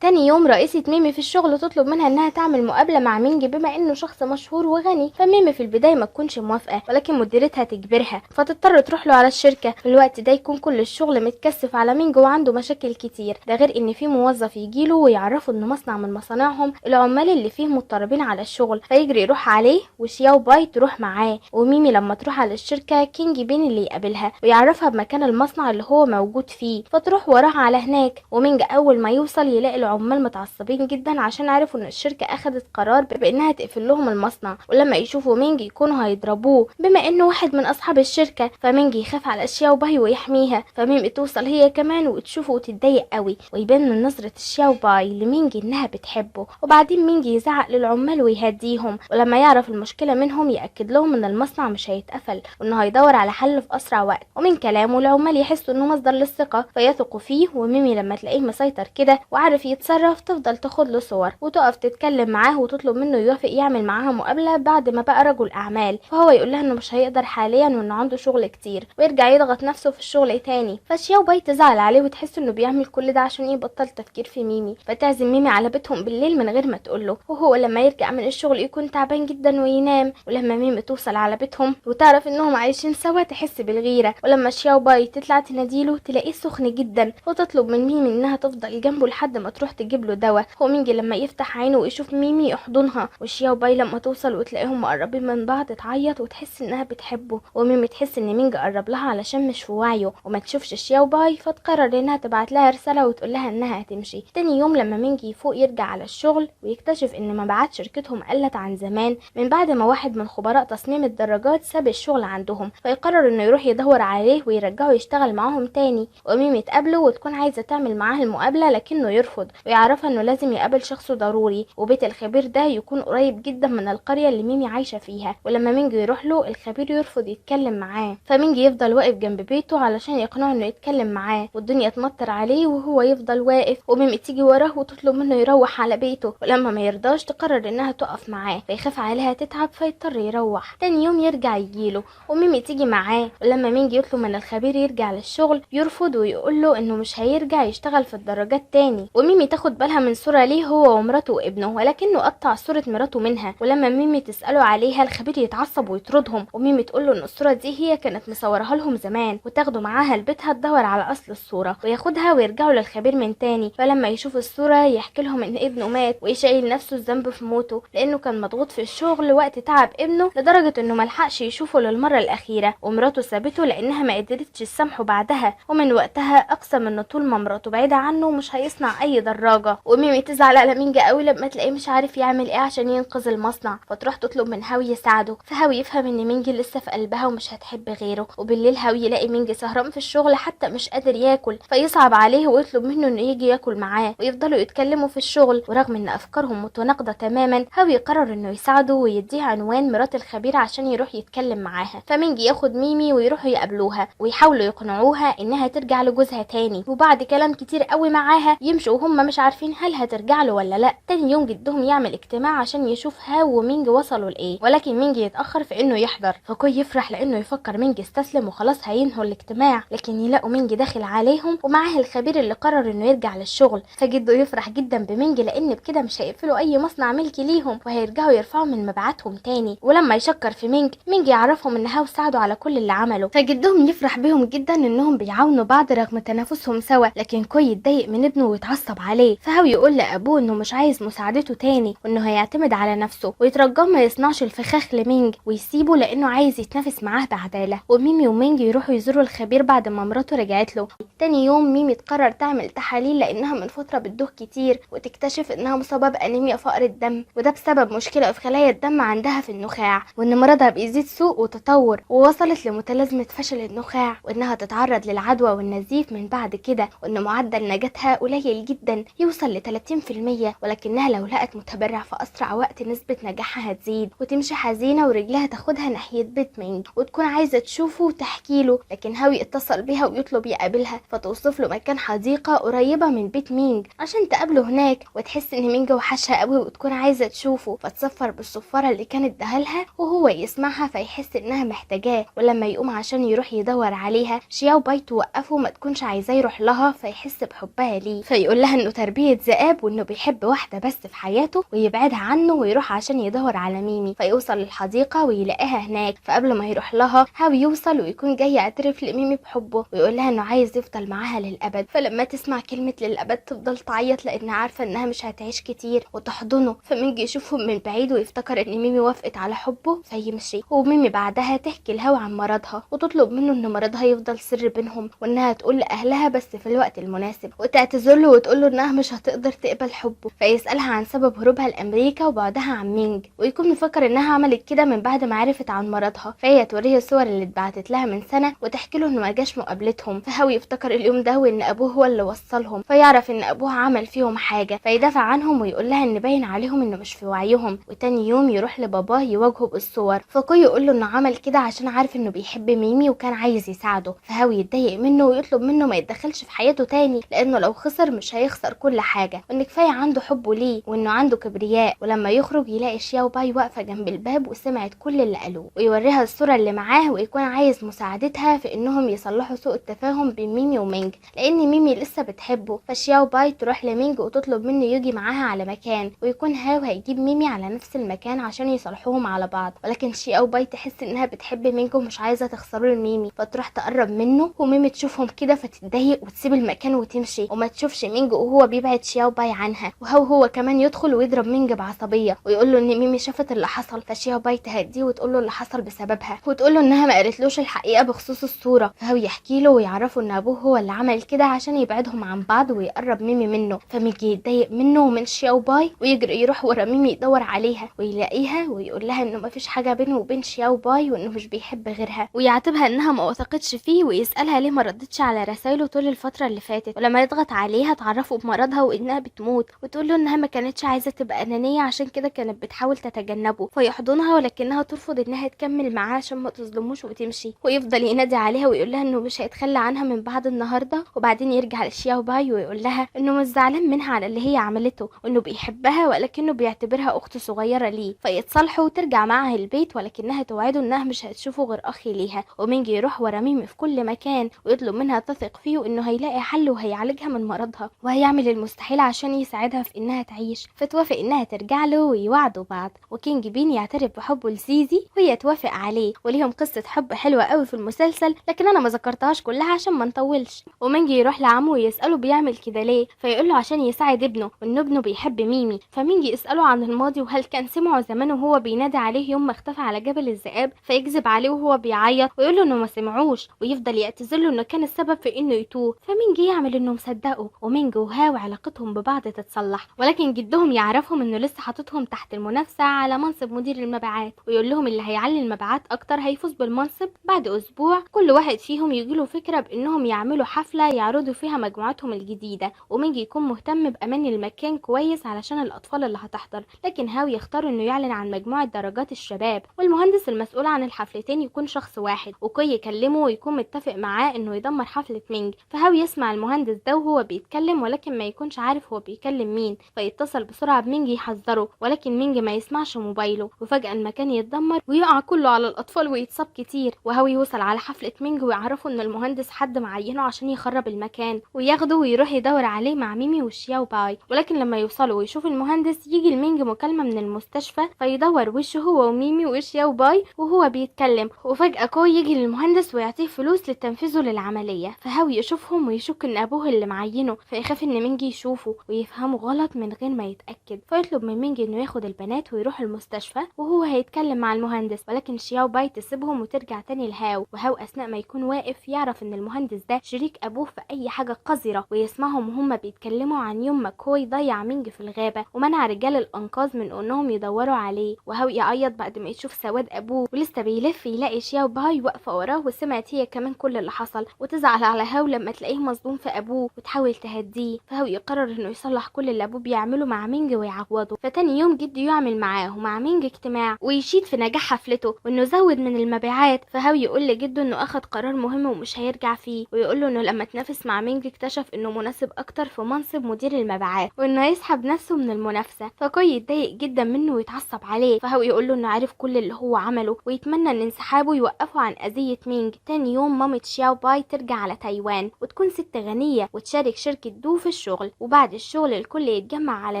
تاني يوم رئيسة ميمي في الشغل تطلب منها انها تعمل مقابلة مع مينج بما انه شخص مشهور وغني. فميمي في البداية ما تكونش موافقة، ولكن مديرتها تجبرها، فتضطر تروح له على الشركة. في الوقت ده يكون كل الشغل متكثف على مينج وعنده مشاكل كتير، ده غير ان في موظف يجيله ويعرفه انه مصنع من مصانعهم العمال اللي فيه مضطربين على الشغل، فيجري يروح عليه وشياو باي تروح معاه. وميمي لما تروح على الشركة كينج بين اللي يقابلها ويعرفها بمكان المصنع اللي هو موجود فيه، فتروح وراها على هناك. ومينج اول ما يوصل يلاقي العمال متعصبين جدا عشان عرفوا ان الشركة اخدت قرار بانها تقفل لهم المصنع، ولما يشوفوا مينج يكونوا هيضربوه بما انه واحد من اصحاب الشركة. فمينج يخاف على شياو باي ويحميها، فميمي توصل هي كمان وتشوفه وتتضايق قوي، ويبان من نظرة شياو باي لمينج انها بتحبه. وبعدين مينج يزعق للعمال ويهديهم، ولما يعرف المشكلة منهم يأكد لهم ان المصنع مش هيتقفل وانه هيدور على حل في اسرع وقت. ومن كلامه العمال يحسوا انه مصدر للثقة فيثقوا فيه. وميمي لما تلاقيه مسيطر كده وعارف يتصرف تفضل تاخد له صور وتقف تتكلم معاه وتطلب منه يوافق يعمل معاها مقابلة بعد ما بقى رجل اعمال، فهو يقول لها انه مش هيقدر حاليا وانه عنده شغل كتير ويرجع يضغط نفسه في الشغل تاني. فشياو باي تزعل عليه وتحس انه بيعمل كل ده عشان يبطل تفكير في ميمي، فتعزم ميمي على بيتهم بالليل من غير ما تقوله، وهو لما يرجع من الشغل يكون تعبان جدا وينام. ولما ميمي توصل على بيتهم وتعرف انهم عايشين سوا تحس بالغيرة، ولما شياو باي تطلع تناديله تلاقيه سخن جدا وتطلب من ميمي انها تفضل جنبه لحد ما تروح تجيب له دواء. ومينجي لما يفتح عينه ويشوف ميمي يحضنها، وشياو باي لما توصل وتلاقيهم مقربين من بعض تعيط وتحس انها بتحبه، وميمي تحس ان مينجي قرب لها علشان مش في وعيه وما تشوفش شياو باي، فتقرر انها تبعت لها رسالة وتقول لها انها هتمشي. تاني يوم لما مينجي يفوق يرجع على الشغل ويكتشف ان مبيعات شركتهم قلت عن زمان من بعد ما واحد من خبراء تصميم الدراجات ساب الشغل عندهم، فيقرر انه يروح يدور عليه ويرجعه يشتغل معاهم تاني. وميمي تقابله وتكون عايزة تعمل معاه المقابلة لكنه يرفض، ويعرفها انه لازم يقابل شخص ضروري، وبيت الخبير ده يكون قريب جدا من القرية اللي ميمي عايشة فيها. ولما مينجي يروح له الخبير يرفض يتكلم معاه، فمينجي يفضل واقف جنب بيته علشان يقنعه انه يتكلم معاه، والدنيا تمطر عليه وهو يفضل واقف، وميمي تيجي وراه وتطلب منه يروح على بيته، ولما ما يرضاش تقرر انها تقف معاه، فيخاف عليها تتعب فيضطر يروح. تاني يوم يرجع يجيله وميمي تيجي معاه، ولما مينجي يطلب من الخبير يرجع للشغل يرفض ويقول له انه مش هيرجع يشتغل في الدراجات تاني. وميمي تاخد بالها من صورة ليه هو ومراته وابنه، ولكنه قطع صورة مراته منها، ولما ميمي تسأله عليها الخبير يتعصب ويطردهم، وميمي تقول له ان الصورة دي هي كانت مصورها لهم زمان وتاخده معاها لبيتها تدور على اصل الصورة وياخدها ويرجعوا للخبير من تاني. فلما يشوف الصورة يحكي لهم ان ابنه مات ويشيل نفسه الذنب في موته لانه كان مضغوط في الشغل وقت تعب ابنه لدرجة انه ملحقش يشوفه للمرة الاخيرة، ومراته سابته لانها ما قدرتش تسامحه بعدها، ومن وقتها اقسم انه طول ما مراته بعيدة عنه مش هيصنع اي دراجة. وميمي تزعل على مينجا قوي لما تلاقيه مش عارف يعمل ايه عشان ينقذ المصنع، فتروح تطلب من هاوي يساعده، فهاوي يفهم ان مينجي لسه في قلبها ومش هتحب غيره. وبالليل هاوي يلاقي مينجي سهران في الشغل حتى مش قادر ياكل، فيصعب عليه ويطلب منه انه انه يجي ياكل معاه ويفضلوا يتكلموا في الشغل. ورغم ان افكارهم متناقضة تماما، هاوي قرر انه يساعده ويديه عنوان مرات الخبير عشان يروح يتكلم معاها. فمينج ياخد ميمي ويروحوا يقابلوها ويحاولوا يقنعوها انها ترجع لجوزها تاني. وبعد كلام كتير قوي معاها يمشوا وهم مش عارفين هل هترجع له ولا لا. تاني يوم جدهم يعمل اجتماع عشان يشوف هاو ومينج وصلوا لايه، ولكن مينج يتاخر في انه يحضر. فكوي يفرح لانه يفكر مينج استسلم وخلاص هينهوا الاجتماع، لكن يلاقوا مينج داخل عليهم ومعاه الخبير اللي قرر انه يرجع للشغل. فجده يفرح جدا بمينج لان بكده مش هيقفلوا اي مصنع ملكي ليهم وهيرجعوا يرفعوا من مبيعاتهم تاني. ولما يشكر في مينج يعرفهم ان هاو ساعدوا على كل اللي عمله. فجدهم يفرح بهم جدا انهم بيعاونوا بعض رغم تنافسهم سوا. لكن كوي يتضايق من ابنه ويتعصب عليه، فهاو يقول لابوه انه مش عايز مساعدته تاني وانه هيعتمد على نفسه، ويترجاه ما يصنعش الفخاخ لمينج ويسيبه لانه عايز يتنافس معاه بعداله. وميمي ومينج يروحوا يزوروا الخبير بعد ما مراته رجعت له. تاني يوم ميمي تقرر تعمل تحاليل لانها من فتره بتدوخ كتير، وتكتشف انها مصابه بانيميا فقر الدم، وده بسبب مشكله في خلايا الدم عندها في النخاع، وان مرضها بيزيد سوء وتطور ووصلت لمتلازمه فشل النخاع، وانها تتعرض للعدوى والنزيف من بعد كده، وان معدل نجاتها قليل جدا يوصل ل 30%، ولكنها لو لقت متبرع في اسرع وقت نسبه نجاحها هتزيد وتمشي حزينه ورجلها تاخدها ناحيه بيت مينج وتكون عايزه تشوفه وتحكي له. لكن هاوي اتصل بيها ويطلب يقابلها، فتوصف له مكان حديقه قريبه من بيت مينج عشان تقابله هناك، وتحس ان مينج وحشها قوي وتكون عايزه تشوفه، فتصفر بالصفاره اللي كانت دهلها وهو يسمعها فيحس انها محتاجاه. ولما يقوم عشان يروح يدور عليها شياو باي توقفه ما تكونش عايزاه يروح لها فيحس بحبها ليه، فيقول لها انه تربيه ذئاب وانه بيحب واحده بس في حياته ويبعدها عنه ويروح عشان يدور على ميمي. فيوصل للحديقه ويلاقيها هناك، فقبل ما يروح لها هاوي يوصل ويكون جاي يعترف لميمي بحبه ويقول لها انه عايز يفضل معاها للابد. فلما تسمع كلمه للابد تفضل تعيط لانها عارفه انها مش هتعيش كتير وتحضنه. فمينج يشوفهم من بعيد ويفتكر ان ميمي وافقت على حبه فيمشي. وميمي بعدها تحكي لهاو عن مرضها وتطلب منه ان مرضها يفضل سر بينهم وانها تقول لاهلها بس في الوقت المناسب، وتعتذر له وتقول له انها مش هتقدر تقبل حبه. فيسالها عن سبب هروبها لامريكا وبعدها عن مينج، ويكون مفكر انها عملت كده من بعد ما عرفت عن مرضها. فهي توريه الصور اللي اتبعتت لها من سنه وتحكي له انه ما جاش مقابلتهم. فهاو يفتكر اليوم ده وان ابوه هو اللي وصلهم، فيعرف ان ابوه عمل فيهم حاجه فيدافع عنهم ويقول لها ان باين عليهم انه مش في وعيهم. وتاني يوم يروح لباباه يواجهه بالصور، فكوي يقول له انه عمل كده عشان عارف انه بيحب ميمي وكان عايز يساعده. فهاو يتضايق منه ويطلب منه ما يتدخلش في حياته تاني لانه لو خسر مش هيخسر كل حاجه، وان كفايه عنده حبه ليه وانه عنده كبرياء. ولما يخرج يلاقي شياو باي واقفه جنب الباب وسمعت كل اللي قالوه، ويوريها الصوره اللي معاه ويكون عايز مساعدتها في انهم يصلحوا سوء التفاهم بين ميمي ومينج لان ميمي لسه بتحبه. فشياو باي تروح لمينج وتطلب منه يجي معاها على مكان، ويكون هاو هيجيب ميمي على نفس المكان عشان يصلحوهم على بعض. ولكن شياو باي تحس انها بتحب مينج ومش عايزه تخسروا ميمي، فتروح تقرب منه وميمي تشوفهم كده فتتضايق وتسيب المكان وتمشي وما تشوفش مينج وهو بيبعد شياو باي عنها. وهو كمان يدخل ويضرب مينج بعصبيه ويقول له ان ميمي شافت اللي حصل. فشياو باي تهديه وتقول له اللي حصل بسببها وتقول له انها ما قالتلوش الحقيقه بخصوص الصوره. فهو يحكي له ويعرفوا ان ابوه هو اللي عمل كده عشان يبعدهم عن بعض ويقرب ميمي منه. فميجي يتضايق منه ومن شياو باي ويجري يروح ورا ميمي يدور عليها ويلاقيها ويقول لها انه مفيش حاجه بينه وبين شياو باي وانه مش بيحب غيرها، ويعاتبها انها ما وثقتش فيه ويسالها ليه ما ردتش على رسايله طول الفتره اللي فاتت. ولما يضغط عليها تعرفه بمرضها وانها بتموت وتقول له انها ما كانتش عايزه تبقى انانيه عشان كده كانت بتحاول تتجنبه. فيحضنها ولكنها ترفض انها تكمل معاه عشان ما تظلموش وتمشي، ويفضل ينادي عليها ويقول لها انه مش هيتخلى عنها من بعد النهارده. وبعدين يرجع لشياو باي ويقول لها انه مش زعلان منها على اللي هي عملته وانه بيحبها ولكنه بيعتبرها اخت صغيره ليه. فيتصالحوا وترجع معها البيت ولكنها توعده انها مش هتشوفه غير اخي ليها. ومينج يروح ورا ميمي في كل مكان ويطلب منها تثق فيه وانه هيلاقي حل وهيعالجها من مرضها وهيعمل المستحيل عشان يساعدها في انها تعيش. فتوافق انها ترجع له ويوعدوا بعض، وكينج بين يعترف بحبه لزيزي وهي توافق عليه. وليهم قصه حب حلوه قوي في المسلسل لكن انا ما ذكرتهاش كلها عشان ما نطولش. ومينج يروح لعمه ويساله بيعمل كده ليه، فيقول له عشان يساعد ابنه وان ابنه بيحب ميمي. فمينج يساله عن الماضي وهل كان سمعه زمان وهو بينادي عليه يوم ما اختفى على جبل الذئاب، فيكذب عليه وهو بيعيط ويقول له انه ما سمعوش ويفضل يعتذر له انه كان السبب في انه يتوه. فمينج يعمل انه مصدقه، ومينج وهاو علاقتهم ببعض تتصلح. ولكن جدهم يعرفهم انه لسه حاططهم تحت المنافسه على منصب مدير المبيعات، ويقول لهم اللي هيعلي المبيعات اكتر هيفوز بالمنصب. بعد اسبوع كل واحد فيهم يجيله فكره بانهم يعملوا حفله يعرضوا فيها مجموعتهم حفلتهم الجديدة، ومينج يكون مهتم بأمان المكان كويس علشان الأطفال اللي هتحضر، لكن هاو يختار إنه يعلن عن مجموعة درجات الشباب، والمهندس المسؤول عن الحفلتين يكون شخص واحد، وكوي يكلمه ويكون متفق معاه إنه يدمر حفلة مينج. فهاو يسمع المهندس ده وهو بيتكلم، ولكن ما يكونش عارف هو بيكلم مين، فيتصل بسرعة بمينج يحذره، ولكن مينج ما يسمعش موبايله، وفجأة المكان يتدمر ويقع كله على الأطفال ويتصاب كتير. وهاو يوصل على حفلة مينج ويعرفوا إن المهندس حد معينه عشان يخرب المكان، وياخده ويروح يدور عليه مع ميمي وشياو باي. ولكن لما يوصلوا ويشوف المهندس يجي لمينج مكالمة من المستشفى، فيدور وشه هو وميمي وشياو باي وهو بيتكلم، وفجأة كوي يجي للمهندس ويعطيه فلوس لتنفيذه للعملية. فهاو يشوفهم ويشك إن أبوه اللي معينه، فيخاف إن مينج يشوفه ويفهمه غلط من غير ما يتأكد، فيطلب من مينج إنه ياخد البنات ويروح المستشفى وهو هيتكلم مع المهندس. ولكن شياو باي تسيبهم وترجع تاني لهاو، وهاو أثناء ما يكون واقف يعرف إن المهندس ده شريك أبوه في أي حاجة قذرة، ويسمعهم وهم بيتكلموا عن يوم ما كوي ضيع مينج في الغابة ومنع رجال الأنقاذ من إنهم يدوروا عليه. وهاو يعيط بعد ما يشوف سواد أبوه، ولسه بيلف يلاقي شياو باي واقفة وراه وسمعت هي كمان كل اللي حصل، وتزعل على هاو لما تلاقيه مصدوم في أبوه وتحاول تهديه. فهاو يقرر إنه يصلح كل اللي أبوه بيعمله مع مينج ويعوضه. فتاني يوم جده يعمل معاه ومع مينج اجتماع ويشيد في نجاح حفلته وإنه زود من المبيعات. فهاو يقول لجده إنه أخد قرار مهم ومش هيرجع فيه، ويقول له إنه لما تنافس مع مينج اكتشف إنه مناسب أكتر في منصب مدير المبيعات، وإنه يسحب نفسه من المنافسة. فكوي يتضايق جدا منه ويتعصب عليه. فهاو يقول له إنه عارف كل اللي هو عمله ويتمنى إن انسحابه يوقفه عن أذية مينج. تاني يوم مامة شياو باي ترجع على تايوان وتكون ست غنية وتشارك شركة دو في الشغل، وبعد الشغل الكل يتجمع على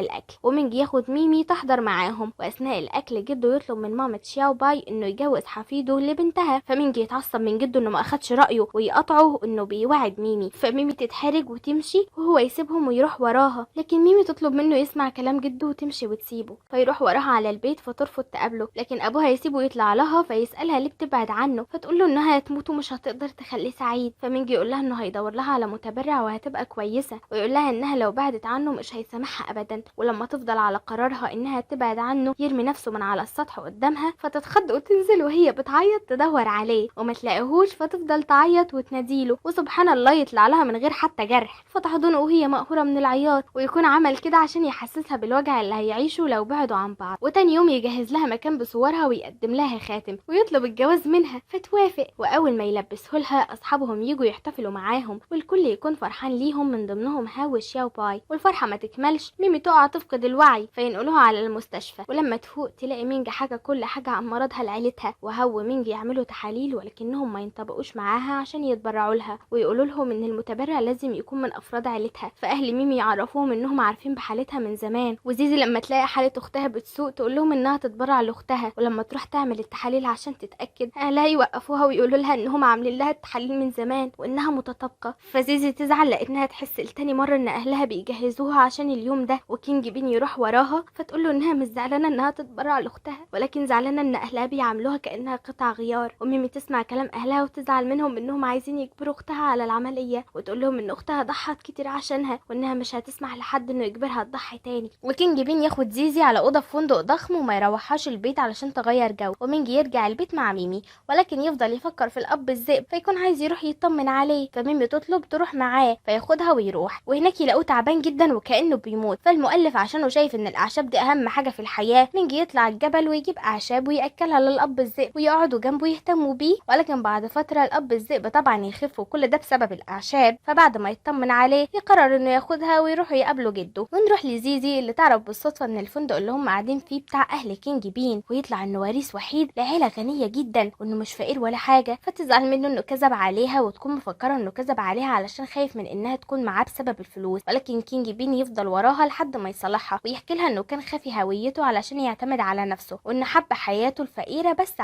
الأكل ومينج ياخد ميمي تحضر معاهم. وأثناء الأكل جده يطلب من مامة شياو باي إنه يجوز حفيده لبنتها، فمينج يتعصب من جده إنه ما أخدش رأيه ويقطعه إنه بيوعد ميمي. فميمي تتحرج وتمشي وهو يسيبهم ويروح وراها، لكن ميمي تطلب منه يسمع كلام جده وتمشي وتسيبه، فيروح وراها على البيت فترفض تقابله. لكن أبوها يسيبه يطلع لها فيسألها ليه بتبعد عنه، فتقول له إنها هتموت ومش هتقدر تخليه سعيد. فمينج يقول لها إنه هيدور لها على متبرع وهتبقى كويسة، ويقول لها إنها لو بعدت عنه مش هيسامحها أبدا، ولما تفضل على قرارها إنها تبعد عنه يرمي نفسه من على السطح قدامها، فتتخض وتنزل وهي بتعيط تدور عليه وما تلاقيهوش، فتفضل تعيط وتناديله، وسبحان الله يطلع لها من غير حتى جرح، فتحضنه وهي مقهورة من العياط، ويكون عمل كده عشان يحسسها بالوجع اللي هيعيشه لو بعدوا عن بعض. وتاني يوم يجهز لها مكان بصورها ويقدم لها خاتم ويطلب الجواز منها فتوافق. واول ما يلبسه لها اصحابهم يجوا يحتفلوا معاهم والكل يكون فرحان ليهم، من ضمنهم هاو وشياو باي. والفرحة ما تكملش، ميمي تقع تفقد الوعي فينقلوها على المستشفى، ولما تفوق تلاقي مينج حكى كل حاجة عن مرضها لعيلتها، وهاو ومينج يعملوا تحاليل ولكنهم ما ينطبقوش معاها عشان يتبرعوا لها، ويقولوا لهم ان المتبرع لازم يكون من افراد عيلتها. فاهل ميمي يعرفوهم انهم عارفين بحالتها من زمان. وزيزي لما تلاقي حالة اختها بتسوء تقول لهم انها تتبرع لاختها، ولما تروح تعمل التحاليل عشان تتاكد اهلها يوقفوها ويقولوا لها انهم عاملين لها التحاليل من زمان وانها متطابقه. فزيزي تزعل لانها تحس لتاني مره ان اهلها بيجهزوها عشان اليوم ده، وكينج بين يروح وراها فتقول له انها مش زعلانه انها تتبرع لاختها، ولكن زعلانه ان اهلها بيعاملوها كانها قطع غيار. وميمي تسمع كلام اهلها وتزعل منهم انهم عايزين يجبروا اختها على العمليه، وتقول لهم ان اختها ضحت كتير عشانها وانها مش هتسمح لحد انه يجبرها تضحي تاني. وكينج بين ياخد زيزي على اوضه في فندق ضخم وما يروحهاش البيت علشان تغير جو، ومينج يرجع البيت مع ميمي، ولكن يفضل يفكر في الاب الذئب فيكون عايز يروح يطمن عليه. فميمي تطلب تروح معاه فياخدها ويروح، وهناك يلاقوه تعبان جدا وكانه بيموت. فالمؤلف عشانه شايف ان الاعشاب دي اهم حاجه في الحياه، مينج يطلع الجبل ويجيب اعشاب وياكلها للاب الذئب ويقعدوا جنبه يهتموا بيه. ولكن بعد فتره الاب الذئب طبعا يخف، وكل ده بسبب الاعشاب. فبعد ما يطمن عليه يقرر انه ياخدها ويروحوا يقابلوا جده. ونروح لزيزي اللي تعرف بالصدفه ان الفندق اللي هم قاعدين فيه بتاع اهل كينج بين، ويطلع انه وريث وحيد لعيله غنيه جدا وانه مش فقير ولا حاجه. فتزعل منه انه كذب عليها وتكون مفكره انه كذب عليها علشان خايف من انها تكون معاه بسبب الفلوس، ولكن كينج بين يفضل وراها لحد ما يصلحها ويحكي لها انه كان خافي هويته علشان يعتمد على نفسه، وانه حب حياته الفقيره بس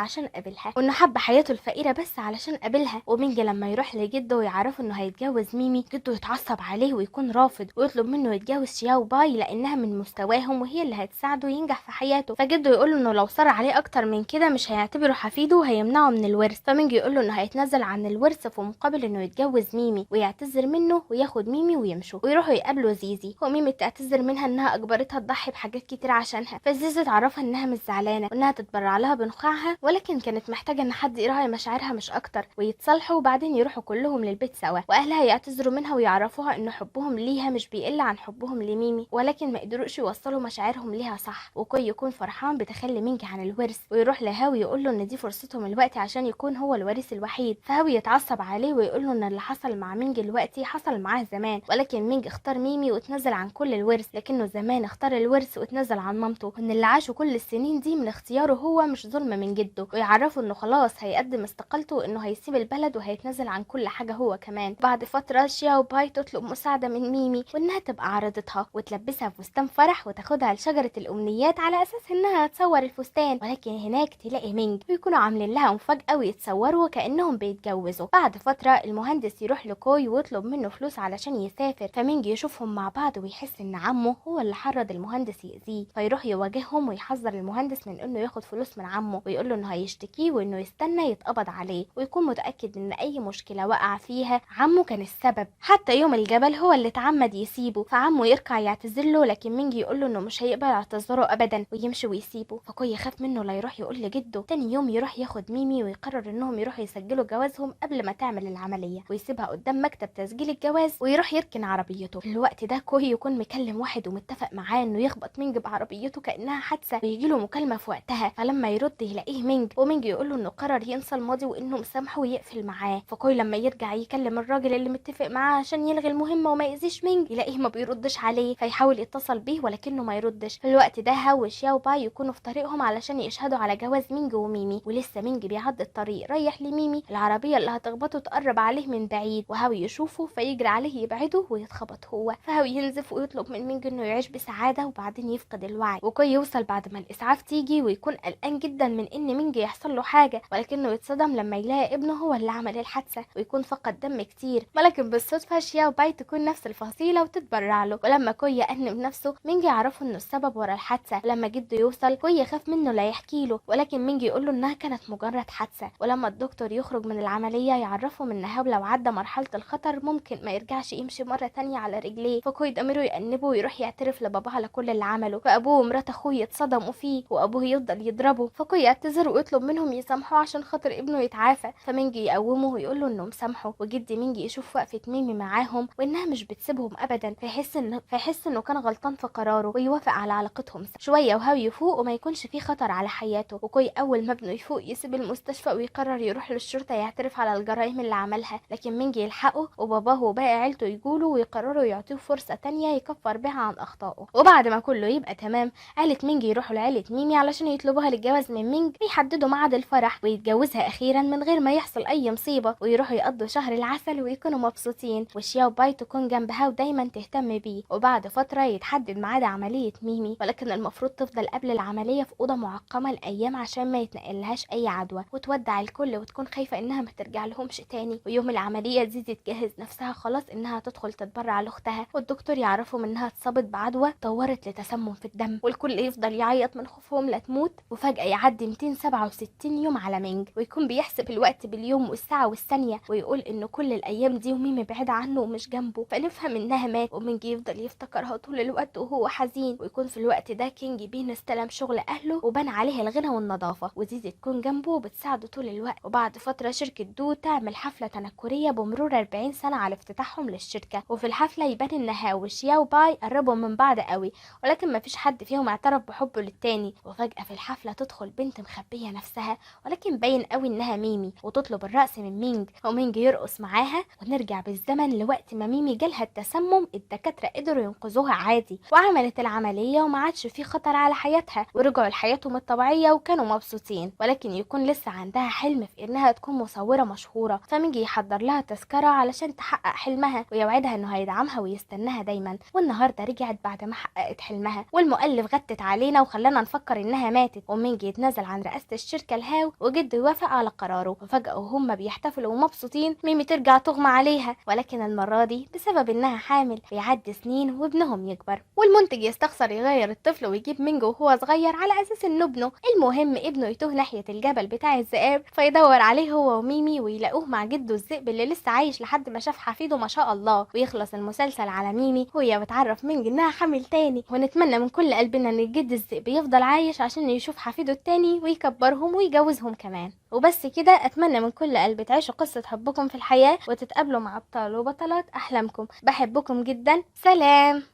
علشان قابلها. ومينج لما يروح لجده ويعرف انه هيتجوز ميمي، جده يتعصب عليه ويكون رافض ويطلب منه يتجوز شياو باي لانها من مستواهم وهي اللي هتساعده ينجح في حياته. فجده يقول انه لو صر عليه اكتر من كده مش هيعتبره حفيده وهيمنعه من الورث. فمينج يقول له انه هيتنازل عن الورث في مقابل انه يتجوز ميمي ويعتذر منه وياخد ميمي ويمشوا ويروحوا يقابلوا زيزي. وميمي تعتذر منها انها اجبرتها تضحي بحاجات كتير عشانها، فزيزي تعرفها انها مش زعلانه وانها تتبرع لها بنخاعها، ولكن كانت محتاجه ان حد يراعي مشاعرها مش اكتر، ويتصالحوا وبعدين يروحوا كلهم للبيت سوا، واهلها يعتذروا منها يعرفوها ان حبهم ليها مش بيقل عن حبهم لميمي، ولكن ما قدروش يوصلوا مشاعرهم ليها صح. وكوي يكون فرحان بتخلي مينج عن الورث، ويروح لهاوي يقول له ان دي فرصتهم الوقت عشان يكون هو الوارث الوحيد. فهاوي يتعصب عليه ويقول له ان اللي حصل مع مينج دلوقتي حصل معاه زمان، ولكن مينج اختار ميمي وتنزل عن كل الورث، لكنه زمان اختار الورث وتنزل عن مامته، وان اللي عاشوا كل السنين دي من اختياره هو مش ظلم من جده. ويعرفوا انه خلاص هيقدم استقالته وانه هيسيب البلد وهيتنزل عن كل حاجه هو كمان. بعد فتره شياو باي تطلب مساعده من ميمي وانها تبقى عارضتها وتلبسها فستان فرح وتاخدها لشجره الامنيات على اساس انها تصور الفستان، ولكن هناك تلاقي مينج ويكونوا عاملين لها مفاجاه ويتصوروا وكانهم بيتجوزوا. بعد فتره المهندس يروح لكوي ويطلب منه فلوس علشان يسافر، فمينج يشوفهم مع بعض ويحس ان عمه هو اللي حرض المهندس يأذيه، فيروح يواجههم ويحذر المهندس من انه ياخد فلوس من عمه، ويقول له انه هيشتكيه وانه يستنى يتقبض عليه، ويكون متأكد ان اي مشكلة وقع فيها عمه كان السبب. حتى يوم الجبل هو اللي اتعمد يسيبه، فعمه يركع يعتذر له، لكن مينج يقول له انه مش هيقبل اعتذاره ابدا ويمشي ويسيبه. فكوي يخاف منه لا يروح يقول لجده. تاني يوم يروح ياخد ميمي ويقرر انهم يروحوا يسجلوا جوازهم قبل ما تعمل العملية، ويسيبها قدام مكتب تسجيل الجواز ويروح يركن عربيته. في الوقت ده كوي يكون مكلم واحد ومتفق معاه انه يخبط مينج بعربيته كانها حادثه، ويجي له مكالمه في وقتها، فلما يرد يلاقيه مينج، ومينج يقول له انه قرر ينسى الماضي وانه مسامحه ويقفل معاه. فكوي لما يرجع يكلم الراجل اللي متفق معاه عشان يلغي المهمه وما يأذيش مينج يلاقيه ما بيردش عليه، فيحاول يتصل بيه ولكنه ما يردش. في الوقت ده هاو وشياو باي يكونوا في طريقهم علشان يشهدوا على جواز مينج وميمي، ولسه مينج بيعدي الطريق رايح لميمي، العربيه اللي هتخبطه تقرب عليه من بعيد، وهاو يشوفه فيجري عليه يبعده ويتخبط هو. فهاو ينزف ويطلب من مينج انه يعيش بسعاده وبعدين يفقد الوعي. وكوي يوصل بعد ما الاسعاف تيجي ويكون قلقان جدا من ان مينج يحصل له حاجه، ولكنه يتصدم لما يلاقي ابنه هو اللي عمل الحادثه ويكون فقد دم كتير. ولكن بالصدفه شياو باي تكون نفس الفصيله وتتبرع له، ولما كوي يأنب نفسه مينج يعرفه انه السبب ورا الحادثه. ولما جده يوصل كوي يخاف منه لا يحكي له، ولكن مينج يقول له انها كانت مجرد حادثه. ولما الدكتور يخرج من العمليه يعرفهم ان هاو لو عدى مرحله الخطر ممكن ما يرجعش يمشي مره تانية على رجليه. فكوي ضميره يأنبه ويروح يعترف لباباه على كل اللي عمله، فابوه ومرات اخوه يتصدموا فيه وابوه يفضل يضربه. فكوي يعتذر ويطلب منهم يسامحوه عشان خاطر ابنه يتعافى، فمينجي يقومه ويقول له انه مسامحه. وجدي مينجي يشوف وقفه ميمي معاهم وانها مش بتسيبهم ابدا، فيحس انه كان غلطان في قراره ويوافق على علاقتهم. شويه وهاو يفوق وما يكونش فيه خطر على حياته. وكوي اول ما ابنه يفوق يسيب المستشفى ويقرر يروح للشرطه يعترف على الجرائم اللي عملها، لكن مينجي يلحقه وباباه وباقي عيلته يقولوا ويقرروا يعطوه فرصه تانية يكفر بها عن اخطائه. وبعد ما كله يبقى تمام عيله مينجي يروحوا لعيله ميمي علشان يطلبوها للجواز من مينج ويحددوا ميعاد الفرح ويتجوزها اخيرا من غير ما يحصل اي مصيبه، ويروحوا يقضوا شهر العسل ويكونوا مبسوطين. وشياو باي تكون جنبها ودايما تهتم بيه. وبعد فتره يتحدد ميعاد عمليه ميمي، ولكن المفروض تفضل قبل العمليه في اوضه معقمه الايام عشان ما يتنقلهاش اي عدوى، وتودع الكل وتكون خايفه انها ما ترجع لهمش تاني. ويوم العمليه زيزي تجهز نفسها خلاص انها تدخل تتبرع لاختها، والدكتور يعرفوا منها اتصابت بعدوى طورت لتسمم في الدم، والكل يفضل يعيط من خوفهم لا تموت. وفجاه يعدي 267 يوم على مينج ويكون بيحسب الوقت باليوم والساعه والثانيه، ويقول انه كل الايام دي وميمي بعيده عنه ومش جنبه، فنفهم انها مات. ومينج يفضل يفتكرها طول الوقت وهو حزين. ويكون في الوقت ده كينج بين استلم شغل اهله وبان عليه الغنى والنظافه، وزيزي تكون جنبه وبتساعده طول الوقت. وبعد فتره شركه دو تعمل حفله تنكريه بمرور 40 سنه على افتتاحهم للشركه، وفي الحفله يبان ان هاو وشياو باي قربوا من بعض قوي، ولكن مفيش حد فيهم اعترف بحبه للتاني. وفجاه في الحفله تدخل بنت مخبيه نفسها ولكن باين قوي انها ميمي وتطلب الرقص من مينج، ومينج يرقص معاها. ونرجع بالزمن لوقت ما ميمي جالها التسمم، الدكاتره قدروا ينقذوها عادي وعملت العمليه وما عادش في خطر على حياتها، ورجعوا لحياتهم الطبيعيه وكانوا مبسوطين. ولكن يكون لسه عندها حلم في انها تكون مصوره مشهوره، فمينج يحضر لها تذكره علشان تحقق حلمها ويوعدها انه هيدعمها ويستناها دايما. والنهارده رجعت بعد ما حققت حلمها، والمؤلف غتت علينا وخلانا نفكر انها ماتت. ومينج يتنازل عن رئاسه الشركه لهاو وجده يوافق على قراره. وفجاه وهم بيحتفلوا ومبسوطين ميمي ترجع تغمى عليها، ولكن المره دي بسبب انها حامل. بيعدي سنين وابنهم يكبر، والمنتج يستخسر يغير الطفل ويجيب مينج وهو صغير على اساس انه ابنه. المهم ابنه يتوه ناحيه الجبل بتاع الذئاب، فيدور عليه هو وميمي ويلاقوه مع جده الذئب اللي لسه عايش لحد ما شاف حفيده ما شاء الله. ويخلص المسلسل على ميمي وهي بتعرف مينج انها حامل تاني. ونتمنى من كل قلبنا ان الجد الذئب يفضل عايش عشان يشوف حفيده التاني ويكبرهم ويجوزهم كمان. وبس كده، اتمنى من كل قلبي تعيشوا قصة حبكم في الحياة وتتقابلوا مع ابطال وبطلات احلامكم. بحبكم جدا، سلام.